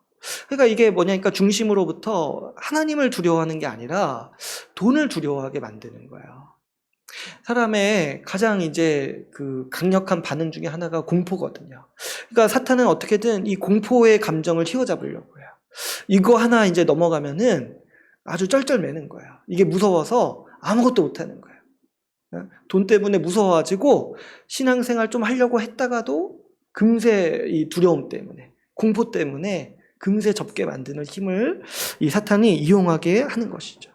그러니까 이게 뭐냐니까 중심으로부터 하나님을 두려워하는 게 아니라 돈을 두려워하게 만드는 거예요. 사람의 가장 이제 그 강력한 반응 중에 하나가 공포거든요. 그러니까 사탄은 어떻게든 이 공포의 감정을 휘어잡으려고 해요. 이거 하나 이제 넘어가면은 아주 쩔쩔매는 거예요. 이게 무서워서 아무것도 못하는 거예요. 돈 때문에 무서워가지고 신앙생활 좀 하려고 했다가도 금세 이 두려움 때문에, 공포 때문에 금세 접게 만드는 힘을 이 사탄이 이용하게 하는 것이죠.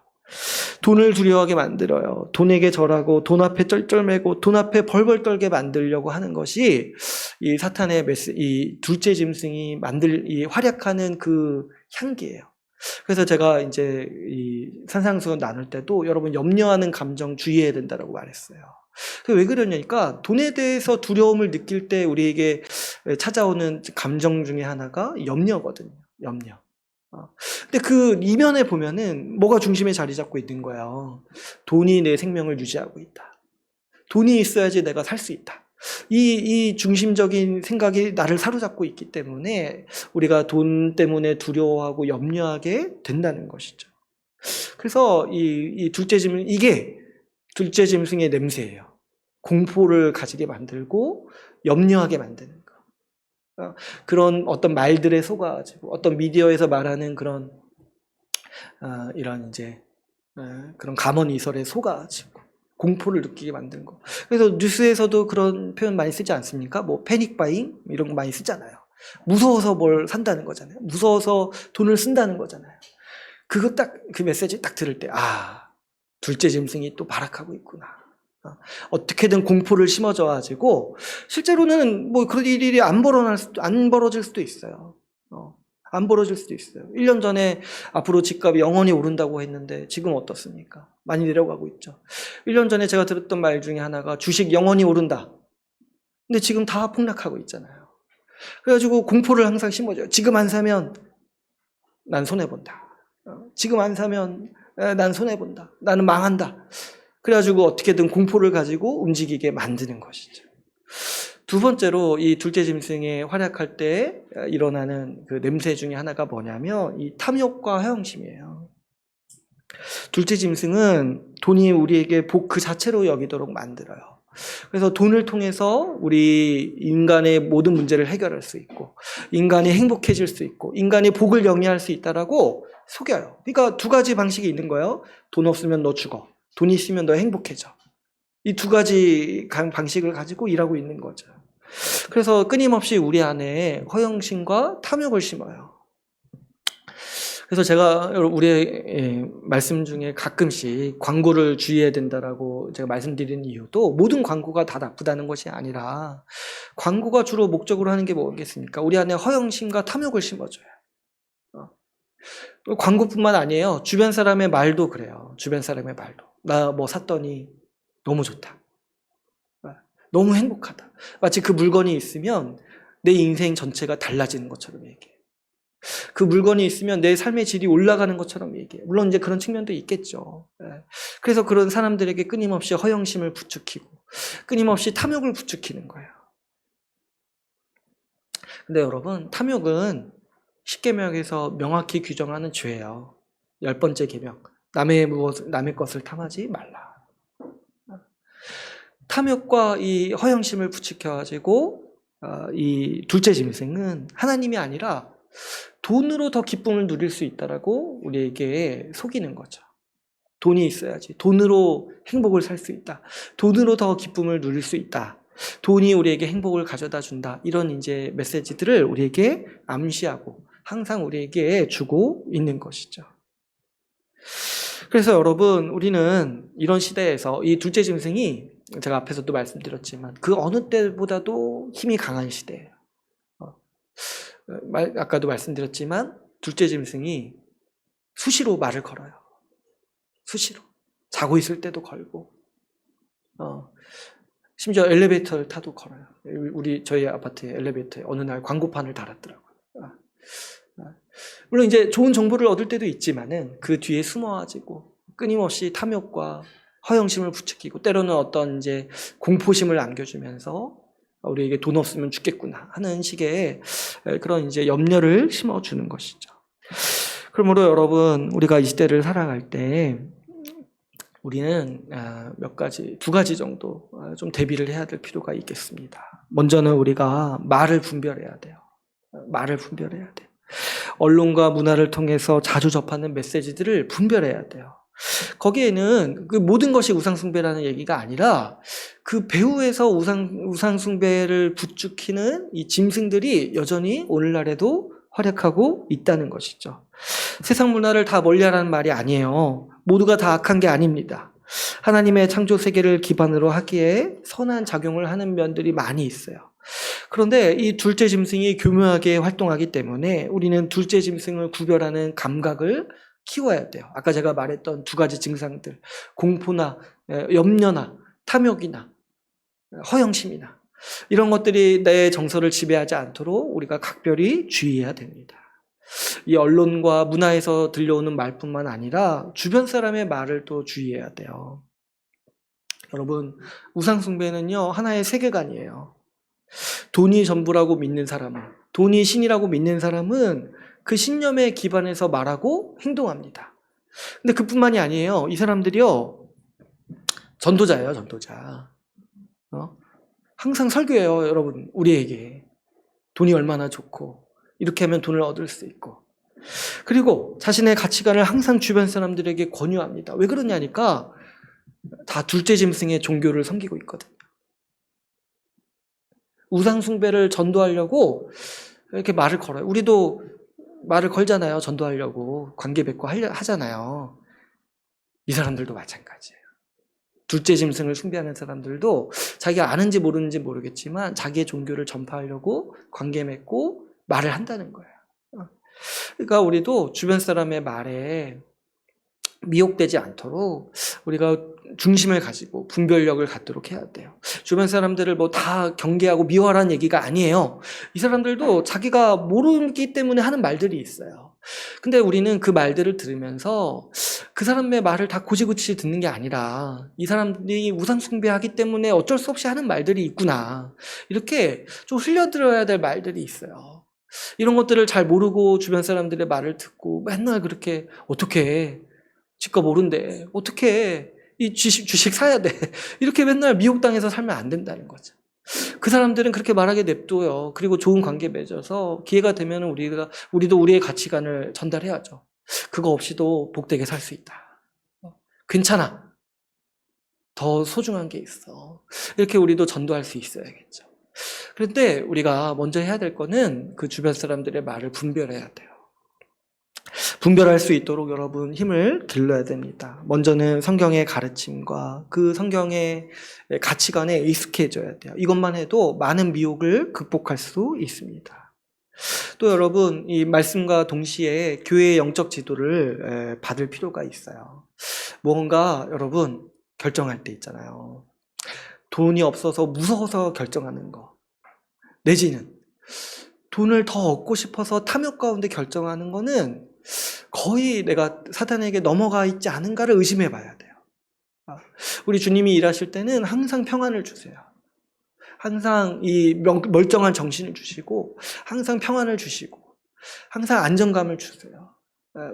돈을 두려워하게 만들어요. 돈에게 절하고 돈 앞에 쩔쩔매고 돈 앞에 벌벌 떨게 만들려고 하는 것이 이 사탄의 이 둘째 짐승이 이 활약하는 그 향기예요. 그래서 제가 이제 이 산상수훈 나눌 때도 여러분 염려하는 감정 주의해야 된다고 말했어요. 왜 그러냐니까 돈에 대해서 두려움을 느낄 때 우리에게 찾아오는 감정 중에 하나가 염려거든요. 염려. 근데 그 이면에 보면은 뭐가 중심에 자리 잡고 있는 거예요. 돈이 내 생명을 유지하고 있다. 돈이 있어야지 내가 살 수 있다. 이 중심적인 생각이 나를 사로잡고 있기 때문에 우리가 돈 때문에 두려워하고 염려하게 된다는 것이죠. 그래서 이 둘째 짐승, 이게 둘째 짐승의 냄새예요. 공포를 가지게 만들고 염려하게 만드는 거. 그런 어떤 말들에 속아가지고 어떤 미디어에서 말하는 그런 이런 이제 그런 감언이설에 속아가지고 공포를 느끼게 만드는 거. 그래서 뉴스에서도 그런 표현 많이 쓰지 않습니까? 뭐 패닉 바잉 이런 거 많이 쓰잖아요. 무서워서 뭘 산다는 거잖아요. 무서워서 돈을 쓴다는 거잖아요. 그거 딱 그 메시지 딱 들을 때 둘째 짐승이 또 발악하고 있구나. 어떻게든 공포를 심어줘 가지고 실제로는 뭐 그런 일이 안 벌어질 수도 있어요. 안 벌어질 수도 있어요. 1년 전에 앞으로 집값이 영원히 오른다고 했는데 지금 어떻습니까? 많이 내려가고 있죠. 1년 전에 제가 들었던 말 중에 하나가 주식 영원히 오른다. 근데 지금 다 폭락하고 있잖아요. 그래가지고 공포를 항상 심어줘요. 지금 안 사면 난 손해본다. 지금 안 사면 난 손해본다. 나는 망한다. 그래가지고 어떻게든 공포를 가지고 움직이게 만드는 것이죠. 두 번째로 이 둘째 짐승이 활약할 때 일어나는 그 냄새 중에 하나가 뭐냐면 이 탐욕과 허영심이에요. 둘째 짐승은 돈이 우리에게 복 그 자체로 여기도록 만들어요. 그래서 돈을 통해서 우리 인간의 모든 문제를 해결할 수 있고 인간이 행복해질 수 있고 인간이 복을 영위할 수 있다라고 속여요. 그러니까 두 가지 방식이 있는 거예요. 돈 없으면 너 죽어. 돈 있으면 너 행복해져. 이 두 가지 방식을 가지고 일하고 있는 거죠. 그래서 끊임없이 우리 안에 허영심과 탐욕을 심어요. 그래서 제가 우리의 말씀 중에 가끔씩 광고를 주의해야 된다라고 제가 말씀드리는 이유도 모든 광고가 다 나쁘다는 것이 아니라 광고가 주로 목적으로 하는 게 뭐겠습니까? 우리 안에 허영심과 탐욕을 심어줘요. 광고뿐만 아니에요. 주변 사람의 말도 그래요. 주변 사람의 말도. 나 뭐 샀더니 너무 좋다. 너무 행복하다. 마치 그 물건이 있으면 내 인생 전체가 달라지는 것처럼 얘기해요. 그 물건이 있으면 내 삶의 질이 올라가는 것처럼 얘기해요. 물론 이제 그런 측면도 있겠죠. 그래서 그런 사람들에게 끊임없이 허영심을 부추기고 끊임없이 탐욕을 부추기는 거예요. 근데 여러분, 탐욕은 10계명에서 명확히 규정하는 죄예요. 10번째 계명. 남의 것을 탐하지 말라. 탐욕과 이 허영심을 부추겨가지고 이 둘째 짐승은 하나님이 아니라 돈으로 더 기쁨을 누릴 수 있다라고 우리에게 속이는 거죠. 돈이 있어야지. 돈으로 행복을 살 수 있다. 돈으로 더 기쁨을 누릴 수 있다. 돈이 우리에게 행복을 가져다 준다. 이런 이제 메시지들을 우리에게 암시하고 항상 우리에게 주고 있는 것이죠. 그래서 여러분, 우리는 이런 시대에서 이 둘째 짐승이 제가 앞에서도 말씀드렸지만 그 어느 때보다도 힘이 강한 시대예요. 아까도 말씀드렸지만 둘째 짐승이 수시로 말을 걸어요. 수시로. 자고 있을 때도 걸고 심지어 엘리베이터를 타도 걸어요. 저희 아파트의 엘리베이터에 어느 날 광고판을 달았더라고요. 물론 이제 좋은 정보를 얻을 때도 있지만은 그 뒤에 숨어가지고 끊임없이 탐욕과 허영심을 부추기고 때로는 어떤 이제 공포심을 안겨주면서 우리에게 돈 없으면 죽겠구나 하는 식의 그런 이제 염려를 심어주는 것이죠. 그러므로 여러분, 우리가 이 시대를 살아갈 때 우리는 두 가지 정도 좀 대비를 해야 될 필요가 있겠습니다. 먼저는 우리가 말을 분별해야 돼요. 말을 분별해야 돼요. 언론과 문화를 통해서 자주 접하는 메시지들을 분별해야 돼요. 거기에는 그 모든 것이 우상숭배라는 얘기가 아니라 그 배후에서 우상숭배를 부추기는 이 짐승들이 여전히 오늘날에도 활약하고 있다는 것이죠. 세상 문화를 다 멀리하라는 말이 아니에요. 모두가 다 악한 게 아닙니다. 하나님의 창조 세계를 기반으로 하기에 선한 작용을 하는 면들이 많이 있어요. 그런데 이 둘째 짐승이 교묘하게 활동하기 때문에 우리는 둘째 짐승을 구별하는 감각을 키워야 돼요. 아까 제가 말했던 두 가지 증상들, 공포나 염려나 탐욕이나 허영심이나 이런 것들이 내 정서를 지배하지 않도록 우리가 각별히 주의해야 됩니다. 이 언론과 문화에서 들려오는 말뿐만 아니라 주변 사람의 말을 또 주의해야 돼요. 여러분, 우상숭배는요, 하나의 세계관이에요. 돈이 전부라고 믿는 사람은, 돈이 신이라고 믿는 사람은 그 신념에 기반해서 말하고 행동합니다. 근데 그뿐만이 아니에요. 이 사람들이요, 전도자예요, 전도자. 어? 항상 설교해요, 여러분. 우리에게. 돈이 얼마나 좋고, 이렇게 하면 돈을 얻을 수 있고. 그리고 자신의 가치관을 항상 주변 사람들에게 권유합니다. 왜 그러냐니까 다 둘째 짐승의 종교를 섬기고 있거든요. 우상숭배를 전도하려고 이렇게 말을 걸어요. 우리도 말을 걸잖아요. 전도하려고. 관계 맺고 하잖아요. 이 사람들도 마찬가지예요. 둘째 짐승을 숭배하는 사람들도 자기가 아는지 모르는지 모르겠지만 자기의 종교를 전파하려고 관계 맺고 말을 한다는 거예요. 그러니까 우리도 주변 사람의 말에 미혹되지 않도록 우리가 중심을 가지고 분별력을 갖도록 해야 돼요. 주변 사람들을 뭐 다 경계하고 미워하라는 얘기가 아니에요. 이 사람들도 자기가 모르기 때문에 하는 말들이 있어요. 근데 우리는 그 말들을 들으면서 그 사람의 말을 다 고지고치 듣는 게 아니라 이 사람들이 우상숭배하기 때문에 어쩔 수 없이 하는 말들이 있구나. 이렇게 좀 흘려들어야 될 말들이 있어요. 이런 것들을 잘 모르고 주변 사람들의 말을 듣고 맨날 그렇게 어떻게 지가 모른대. 어떻게 이 주식 사야 돼. 이렇게 맨날 미혹당해서 살면 안 된다는 거죠. 그 사람들은 그렇게 말하게 냅둬요. 그리고 좋은 관계 맺어서 기회가 되면 우리도 우리의 가치관을 전달해야죠. 그거 없이도 복되게 살 수 있다. 괜찮아. 더 소중한 게 있어. 이렇게 우리도 전도할 수 있어야겠죠. 그런데 우리가 먼저 해야 될 거는 그 주변 사람들의 말을 분별해야 돼요. 분별할 수 있도록 여러분 힘을 길러야 됩니다. 먼저는 성경의 가르침과 그 성경의 가치관에 익숙해져야 돼요. 이것만 해도 많은 미혹을 극복할 수 있습니다. 또 여러분, 이 말씀과 동시에 교회의 영적 지도를 받을 필요가 있어요. 뭔가 여러분 결정할 때 있잖아요. 돈이 없어서 무서워서 결정하는 거. 내지는 돈을 더 얻고 싶어서 탐욕 가운데 결정하는 거는 거의 내가 사탄에게 넘어가 있지 않은가를 의심해 봐야 돼요. 우리 주님이 일하실 때는 항상 평안을 주세요. 항상 이 멀쩡한 정신을 주시고 항상 평안을 주시고 항상 안정감을 주세요.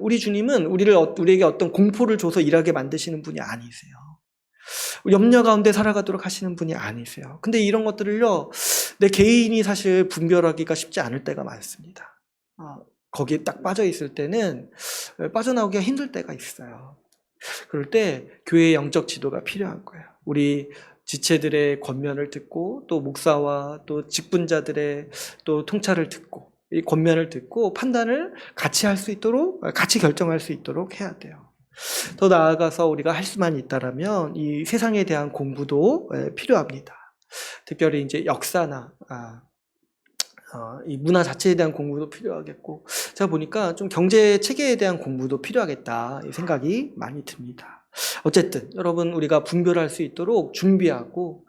우리 주님은 우리에게 어떤 공포를 줘서 일하게 만드시는 분이 아니세요. 염려 가운데 살아가도록 하시는 분이 아니세요. 근데 이런 것들을요, 내 개인이 사실 분별하기가 쉽지 않을 때가 많습니다. 거기에 딱 빠져 있을 때는 빠져나오기가 힘들 때가 있어요. 그럴 때 교회의 영적 지도가 필요한 거예요. 우리 지체들의 권면을 듣고 또 목사와 또 직분자들의 또 통찰을 듣고 이 권면을 듣고 판단을 같이 할 수 있도록, 같이 결정할 수 있도록 해야 돼요. 더 나아가서 우리가 할 수만 있다라면 이 세상에 대한 공부도 필요합니다. 특별히 이제 역사나 이 문화 자체에 대한 공부도 필요하겠고, 제가 보니까 좀 경제 체계에 대한 공부도 필요하겠다 이 생각이 많이 듭니다. 어쨌든 여러분, 우리가 분별할 수 있도록 준비하고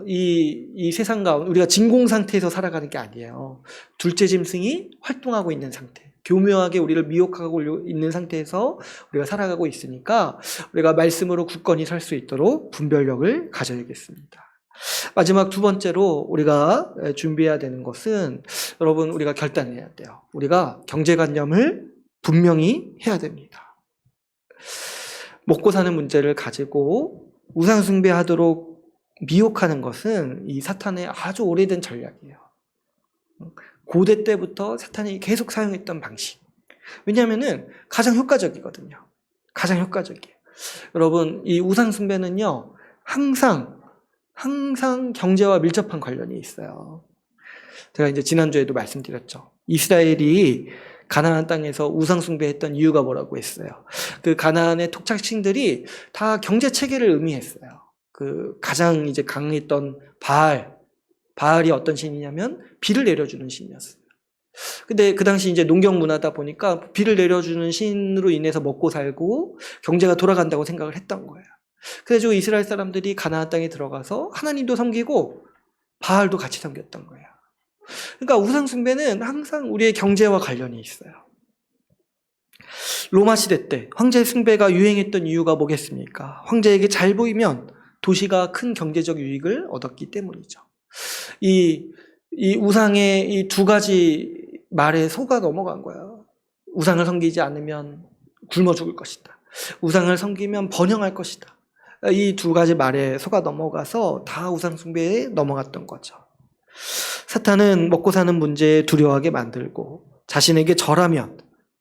이 세상 가운데 우리가 진공 상태에서 살아가는 게 아니에요. 둘째 짐승이 활동하고 있는 상태, 교묘하게 우리를 미혹하고 있는 상태에서 우리가 살아가고 있으니까 우리가 말씀으로 굳건히 살 수 있도록 분별력을 가져야겠습니다. 마지막 두 번째로 우리가 준비해야 되는 것은, 여러분, 우리가 결단해야 돼요. 우리가 경제관념을 분명히 해야 됩니다. 먹고 사는 문제를 가지고 우상숭배하도록 미혹하는 것은 이 사탄의 아주 오래된 전략이에요. 고대 때부터 사탄이 계속 사용했던 방식. 왜냐하면은 가장 효과적이거든요. 가장 효과적이에요. 여러분, 이 우상숭배는요, 항상 경제와 밀접한 관련이 있어요. 제가 이제 지난주에도 말씀드렸죠. 이스라엘이 가나안 땅에서 우상숭배했던 이유가 뭐라고 했어요. 그 가나안의 토착신들이 다 경제 체계를 의미했어요. 그 가장 이제 강했던 바알이 어떤 신이냐면 비를 내려주는 신이었어요. 근데 그 당시 이제 농경 문화다 보니까 비를 내려주는 신으로 인해서 먹고 살고 경제가 돌아간다고 생각을 했던 거예요. 그래서 이스라엘 사람들이 가나안 땅에 들어가서 하나님도 섬기고 바알도 같이 섬겼던 거예요. 그러니까 우상숭배는 항상 우리의 경제와 관련이 있어요. 로마 시대 때 황제 숭배가 유행했던 이유가 뭐겠습니까? 황제에게 잘 보이면 도시가 큰 경제적 유익을 얻었기 때문이죠. 이 우상의 이 두 가지 말에 속아 넘어간 거예요. 우상을 섬기지 않으면 굶어 죽을 것이다. 우상을 섬기면 번영할 것이다. 이 두 가지 말에 속아 넘어가서 다 우상숭배에 넘어갔던 거죠. 사탄은 먹고 사는 문제에 두려워하게 만들고 자신에게 절하면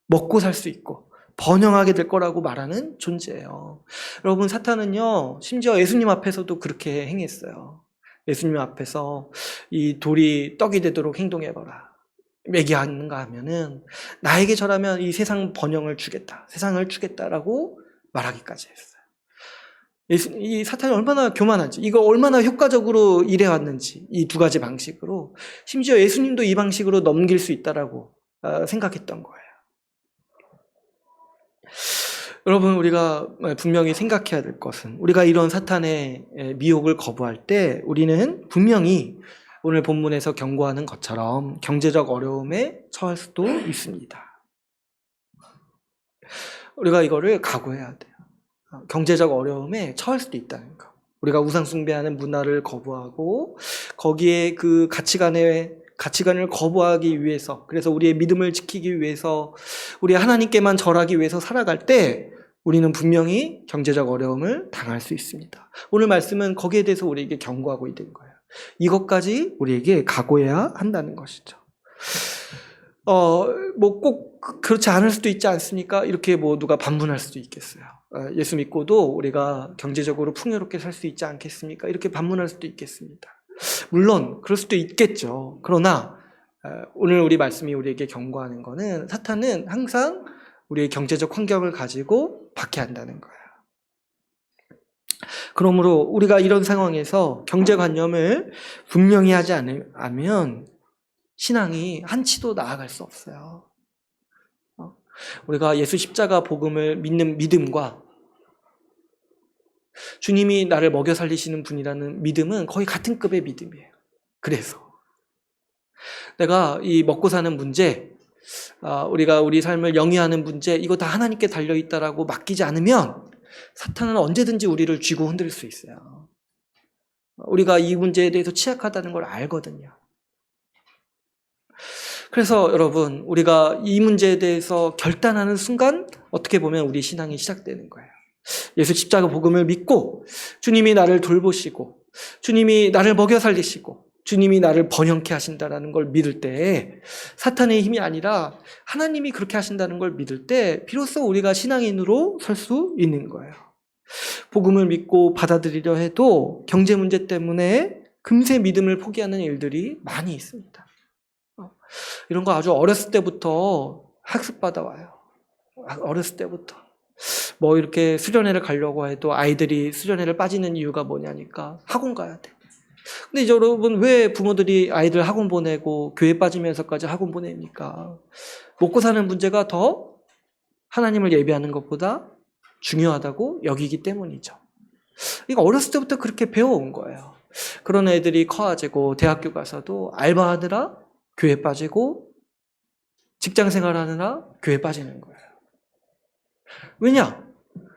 먹고 살 수 있고 번영하게 될 거라고 말하는 존재예요. 여러분, 사탄은요, 심지어 예수님 앞에서도 그렇게 행했어요. 예수님 앞에서 이 돌이 떡이 되도록 행동해봐라. 매기하는가 하면은 나에게 절하면 이 세상 번영을 주겠다. 세상을 주겠다라고 말하기까지 했어요. 이 사탄이 얼마나 교만한지, 이거 얼마나 효과적으로 일해왔는지, 이 두 가지 방식으로, 심지어 예수님도 이 방식으로 넘길 수 있다라고 생각했던 거예요. 여러분, 우리가 분명히 생각해야 될 것은, 우리가 이런 사탄의 미혹을 거부할 때 우리는 분명히 오늘 본문에서 경고하는 것처럼 경제적 어려움에 처할 수도 있습니다. 우리가 이거를 각오해야 돼요. 경제적 어려움에 처할 수도 있다는 거. 우리가 우상 숭배하는 문화를 거부하고 거기에 그 가치관을 거부하기 위해서, 그래서 우리의 믿음을 지키기 위해서, 우리 하나님께만 절하기 위해서 살아갈 때 우리는 분명히 경제적 어려움을 당할 수 있습니다. 오늘 말씀은 거기에 대해서 우리에게 경고하고 있는 거예요. 이것까지 우리에게 각오해야 한다는 것이죠. 꼭 그렇지 않을 수도 있지 않습니까? 이렇게 누가 반문할 수도 있겠어요. 예수 믿고도 우리가 경제적으로 풍요롭게 살 수 있지 않겠습니까? 이렇게 반문할 수도 있겠습니다. 물론 그럴 수도 있겠죠. 그러나 오늘 우리 말씀이 우리에게 경고하는 것은 사탄은 항상 우리의 경제적 환경을 가지고 박해한다는 거예요. 그러므로 우리가 이런 상황에서 경제관념을 분명히 하지 않으면 신앙이 한치도 나아갈 수 없어요. 우리가 예수 십자가 복음을 믿는 믿음과 주님이 나를 먹여 살리시는 분이라는 믿음은 거의 같은 급의 믿음이에요. 그래서 내가 이 먹고 사는 문제, 우리가 우리 삶을 영위하는 문제, 이거 다 하나님께 달려있다라고 맡기지 않으면 사탄은 언제든지 우리를 쥐고 흔들 수 있어요. 우리가 이 문제에 대해서 취약하다는 걸 알거든요. 그래서 여러분, 우리가 이 문제에 대해서 결단하는 순간 어떻게 보면 우리 신앙이 시작되는 거예요. 예수 십자가 복음을 믿고 주님이 나를 돌보시고 주님이 나를 먹여 살리시고 주님이 나를 번영케 하신다는 걸 믿을 때, 사탄의 힘이 아니라 하나님이 그렇게 하신다는 걸 믿을 때 비로소 우리가 신앙인으로 설 수 있는 거예요. 복음을 믿고 받아들이려 해도 경제 문제 때문에 금세 믿음을 포기하는 일들이 많이 있습니다. 이런 거 아주 어렸을 때부터 학습받아 와요. 어렸을 때부터. 이렇게 수련회를 가려고 해도 아이들이 수련회를 빠지는 이유가 뭐냐니까 학원 가야 돼. 근데 이제 여러분, 왜 부모들이 아이들 학원 보내고 교회 빠지면서까지 학원 보냅니까? 먹고 사는 문제가 더 하나님을 예배하는 것보다 중요하다고 여기기 때문이죠. 이거 어렸을 때부터 그렇게 배워온 거예요. 그런 애들이 커가지고 대학교 가서도 알바하느라 교회 빠지고 직장 생활하느라 교회 빠지는 거예요. 왜냐?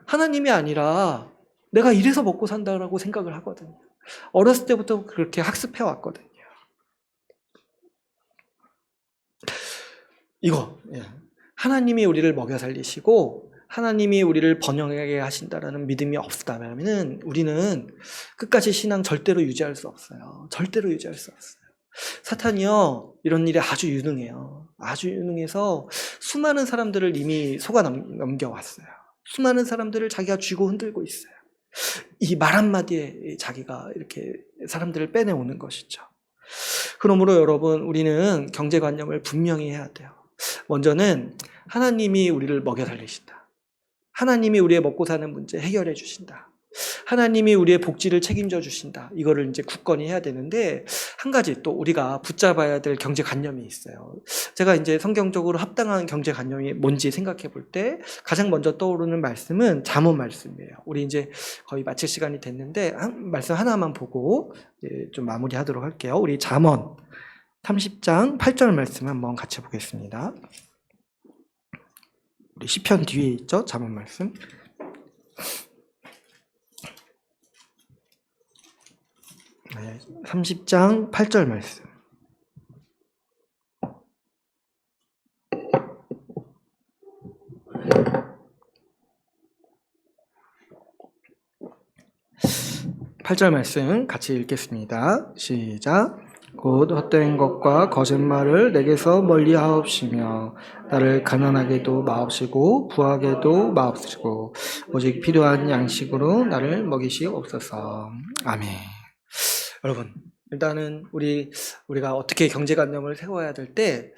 하나님이 아니라 내가 이래서 먹고 산다라고 생각을 하거든요. 어렸을 때부터 그렇게 학습해 왔거든요. 이거, 하나님이 우리를 먹여 살리시고 하나님이 우리를 번영하게 하신다라는 믿음이 없다면 우리는 끝까지 신앙 절대로 유지할 수 없어요. 절대로 유지할 수 없어요. 사탄이요, 이런 일에 아주 유능해요. 아주 유능해서 수많은 사람들을 이미 속아 넘겨왔어요. 수많은 사람들을 자기가 쥐고 흔들고 있어요. 이 말 한마디에 자기가 이렇게 사람들을 빼내오는 것이죠. 그러므로 여러분, 우리는 경제관념을 분명히 해야 돼요. 먼저는 하나님이 우리를 먹여 살리신다. 하나님이 우리의 먹고 사는 문제 해결해 주신다. 하나님이 우리의 복지를 책임져 주신다. 이거를 이제 굳건히 해야 되는데, 한 가지 또 우리가 붙잡아야 될 경제관념이 있어요. 제가 이제 성경적으로 합당한 경제관념이 뭔지 생각해 볼 때 가장 먼저 떠오르는 말씀은 잠언 말씀이에요. 우리 이제 거의 마칠 시간이 됐는데 말씀 하나만 보고 좀 마무리하도록 할게요. 우리 잠언 30장 8절 말씀 한번 같이 보겠습니다. 우리 시편 뒤에 있죠? 잠언 말씀. 네, 30장 8절 말씀. 8절 말씀 같이 읽겠습니다. 시작. 곧 헛된 것과 거짓말을 내게서 멀리 하옵시며 나를 가난하게도 마옵시고 부하게도 마옵시고 오직 필요한 양식으로 나를 먹이시옵소서. 아멘. 여러분, 일단은 우리가 어떻게 경제관념을 세워야 될 때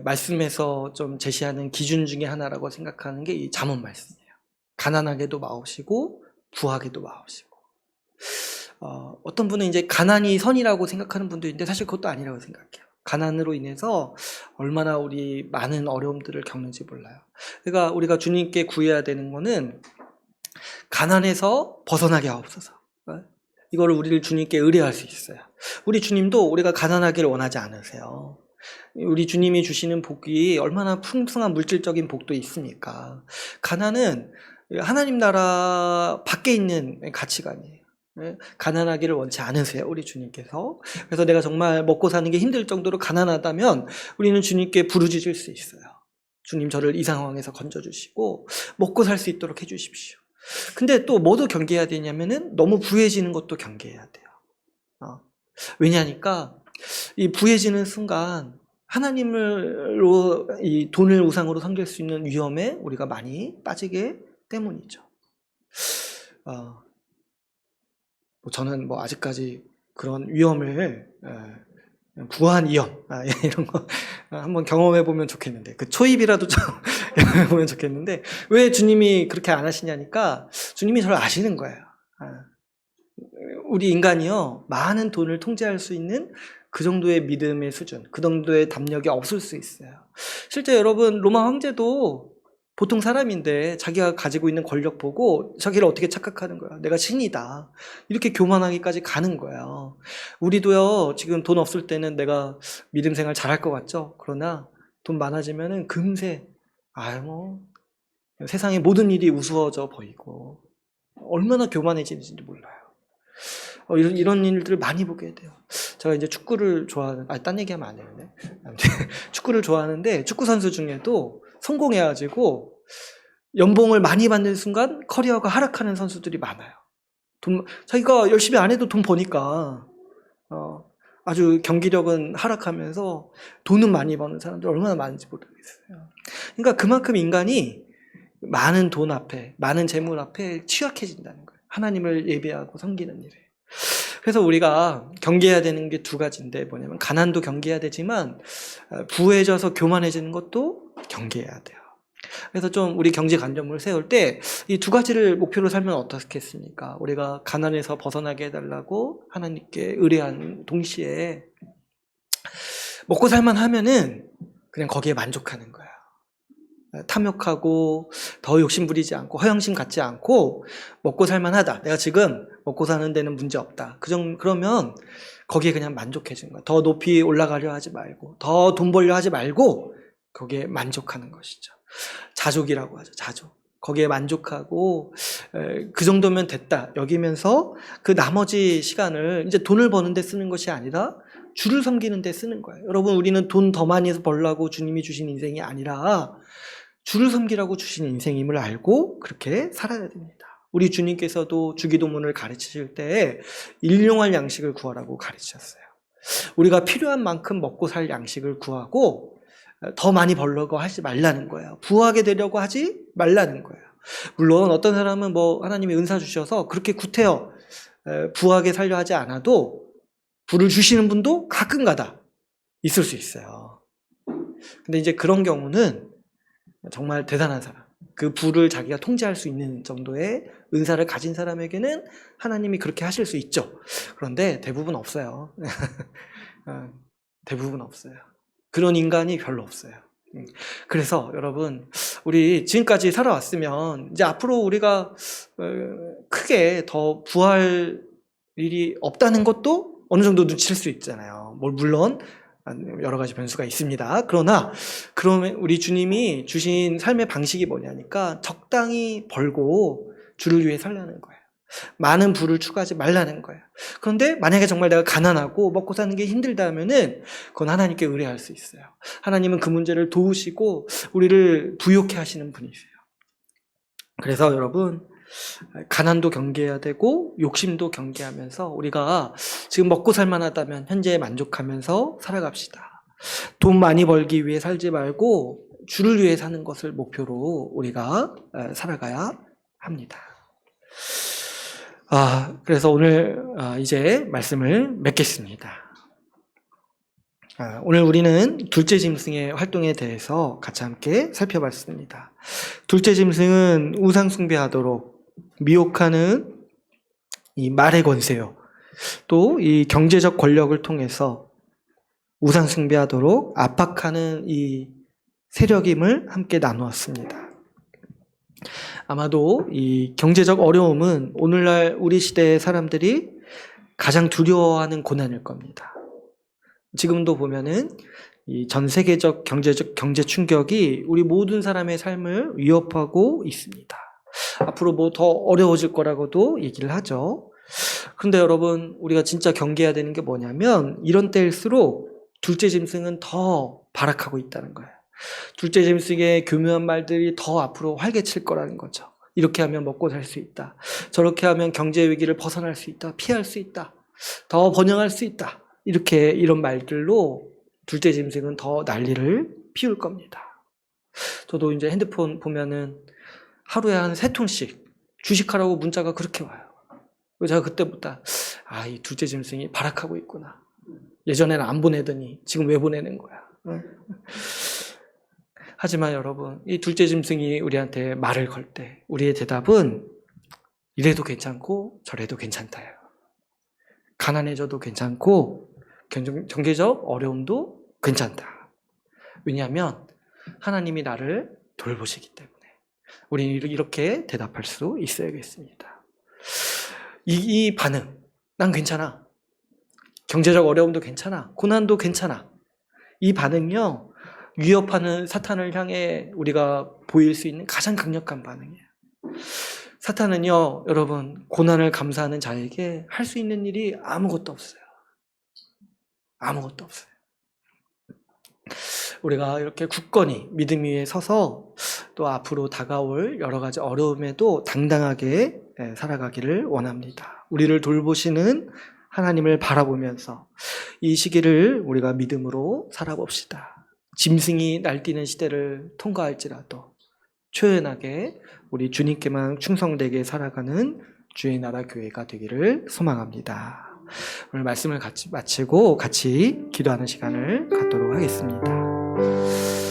말씀에서 좀 제시하는 기준 중에 하나라고 생각하는 게 이 잠언 말씀이에요. 가난하게도 마옵시고 부하게도 마옵시고. 어떤 분은 이제 가난이 선이라고 생각하는 분도 있는데 사실 그것도 아니라고 생각해요. 가난으로 인해서 얼마나 우리 많은 어려움들을 겪는지 몰라요. 그러니까 우리가 주님께 구해야 되는 거는 가난에서 벗어나게 하옵소서. 이거를 우리를 주님께 의뢰할 수 있어요. 우리 주님도 우리가 가난하기를 원하지 않으세요. 우리 주님이 주시는 복이 얼마나 풍성한 물질적인 복도 있습니까? 가난은 하나님 나라 밖에 있는 가치관이에요. 가난하기를 원치 않으세요, 우리 주님께서. 그래서 내가 정말 먹고 사는 게 힘들 정도로 가난하다면 우리는 주님께 부르짖을 수 있어요. 주님, 저를 이 상황에서 건져주시고 먹고 살 수 있도록 해주십시오. 근데 또 뭐도 경계해야 되냐면은 너무 부해지는 것도 경계해야 돼요. 왜냐니까 이 부해지는 순간 하나님으로 이 돈을 우상으로 섬길 수 있는 위험에 우리가 많이 빠지게 때문이죠. 저는 아직까지 그런 위험을 부한 위험 이런 거 한번 경험해 보면 좋겠는데, 그 초입이라도 좀 경험해 보면 좋겠는데, 왜 주님이 그렇게 안 하시냐니까 주님이 저를 아시는 거예요. 우리 인간이요, 많은 돈을 통제할 수 있는 그 정도의 믿음의 수준, 그 정도의 담력이 없을 수 있어요. 실제 여러분, 로마 황제도 보통 사람인데 자기가 가지고 있는 권력 보고 자기를 어떻게 착각하는 거야. 내가 신이다. 이렇게 교만하기까지 가는 거예요. 우리도요, 지금 돈 없을 때는 내가 믿음 생활 잘할 것 같죠? 그러나 돈 많아지면은 금세 세상의 모든 일이 우스워져 보이고 얼마나 교만해지는지 몰라요. 이런 일들을 많이 보게 돼요. 제가 이제 축구를 좋아하는, 딴 얘기하면 안 되는데. 축구를 좋아하는데 축구 선수 중에도 성공해가지고 연봉을 많이 받는 순간 커리어가 하락하는 선수들이 많아요. 자기가 열심히 안 해도 돈 버니까 아주 경기력은 하락하면서 돈은 많이 버는 사람들 얼마나 많은지 모르겠어요. 그러니까 그만큼 인간이 많은 돈 앞에, 많은 재물 앞에 취약해진다는 거예요. 하나님을 예배하고 섬기는 일에. 그래서 우리가 경계해야 되는 게 두 가지인데 뭐냐면 가난도 경계해야 되지만 부해져서 교만해지는 것도 경계해야 돼요. 그래서 좀 우리 경제관념을 세울 때 이 두 가지를 목표로 살면 어떻겠습니까? 우리가 가난에서 벗어나게 해달라고 하나님께 의뢰한 동시에 먹고 살만 하면은 그냥 거기에 만족하는 거야. 탐욕하고 더 욕심 부리지 않고 허영심 갖지 않고 먹고 살만하다. 내가 지금 먹고 사는 데는 문제 없다. 그러면 거기에 그냥 만족해지는 거야. 더 높이 올라가려 하지 말고 더 돈 벌려 하지 말고 거기에 만족하는 것이죠. 자족이라고 하죠. 자족. 거기에 만족하고 그 정도면 됐다 여기면서 그 나머지 시간을 이제 돈을 버는 데 쓰는 것이 아니라 주를 섬기는 데 쓰는 거예요. 여러분, 우리는 돈 더 많이 벌려고 주님이 주신 인생이 아니라 주를 섬기라고 주신 인생임을 알고 그렇게 살아야 됩니다. 우리 주님께서도 주기도문을 가르치실 때 일용할 양식을 구하라고 가르치셨어요. 우리가 필요한 만큼 먹고 살 양식을 구하고 더 많이 벌려고 하지 말라는 거예요. 부하게 되려고 하지 말라는 거예요. 물론 어떤 사람은 하나님이 은사 주셔서 그렇게 구태여 부하게 살려 하지 않아도 부를 주시는 분도 가끔가다 있을 수 있어요. 근데 이제 그런 경우는 정말 대단한 사람, 그 부를 자기가 통제할 수 있는 정도의 은사를 가진 사람에게는 하나님이 그렇게 하실 수 있죠. 그런데 대부분 없어요. 대부분 없어요. 그런 인간이 별로 없어요. 그래서 여러분, 우리 지금까지 살아왔으면 이제 앞으로 우리가 크게 더 부할 일이 없다는 것도 어느 정도 눈치챌 수 있잖아요. 물론 여러 가지 변수가 있습니다. 그러면 우리 주님이 주신 삶의 방식이 뭐냐니까 적당히 벌고 주를 위해 살라는 거예요. 많은 부를 추구하지 말라는 거예요. 그런데 만약에 정말 내가 가난하고 먹고 사는 게 힘들다면은 그건 하나님께 의뢰할 수 있어요. 하나님은 그 문제를 도우시고 우리를 부욕해 하시는 분이세요. 그래서 여러분, 가난도 경계해야 되고 욕심도 경계하면서 우리가 지금 먹고 살만하다면 현재에 만족하면서 살아갑시다. 돈 많이 벌기 위해 살지 말고 주를 위해 사는 것을 목표로 우리가 살아가야 합니다. 그래서 오늘 이제 말씀을 맺겠습니다. 오늘 우리는 둘째 짐승의 활동에 대해서 같이 함께 살펴봤습니다. 둘째 짐승은 우상 숭배하도록 미혹하는 이 말의 권세요. 또 이 경제적 권력을 통해서 우상 숭배하도록 압박하는 이 세력임을 함께 나누었습니다. 아마도 이 경제적 어려움은 오늘날 우리 시대의 사람들이 가장 두려워하는 고난일 겁니다. 지금도 보면은 이 전 세계적 경제 충격이 우리 모든 사람의 삶을 위협하고 있습니다. 앞으로 뭐 더 어려워질 거라고도 얘기를 하죠. 그런데 여러분, 우리가 진짜 경계해야 되는 게 뭐냐면 이런 때일수록 둘째 짐승은 더 발악하고 있다는 거예요. 둘째 짐승의 교묘한 말들이 더 앞으로 활개칠 거라는 거죠. 이렇게 하면 먹고 살 수 있다. 저렇게 하면 경제 위기를 벗어날 수 있다. 피할 수 있다. 더 번영할 수 있다. 이런 말들로 둘째 짐승은 더 난리를 피울 겁니다. 저도 이제 핸드폰 보면은 하루에 한 3통씩 주식하라고 문자가 그렇게 와요. 제가 그때부터 이 둘째 짐승이 발악하고 있구나. 예전에는 안 보내더니 지금 왜 보내는 거야. 하지만 여러분, 이 둘째 짐승이 우리한테 말을 걸 때 우리의 대답은 이래도 괜찮고 저래도 괜찮다예요. 가난해져도 괜찮고 경제적 어려움도 괜찮다. 왜냐하면 하나님이 나를 돌보시기 때문에 우리는 이렇게 대답할 수 있어야겠습니다. 이 반응, 난 괜찮아. 경제적 어려움도 괜찮아. 고난도 괜찮아. 이 반응요, 위협하는 사탄을 향해 우리가 보일 수 있는 가장 강력한 반응이에요. 사탄은요, 여러분, 고난을 감사하는 자에게 할 수 있는 일이 아무것도 없어요. 아무것도 없어요. 우리가 이렇게 굳건히 믿음 위에 서서 또 앞으로 다가올 여러 가지 어려움에도 당당하게 살아가기를 원합니다. 우리를 돌보시는 하나님을 바라보면서 이 시기를 우리가 믿음으로 살아봅시다. 짐승이 날뛰는 시대를 통과할지라도 초연하게 우리 주님께만 충성되게 살아가는 주의 나라 교회가 되기를 소망합니다. 오늘 말씀을 마치고 같이 기도하는 시간을 갖도록 하겠습니다.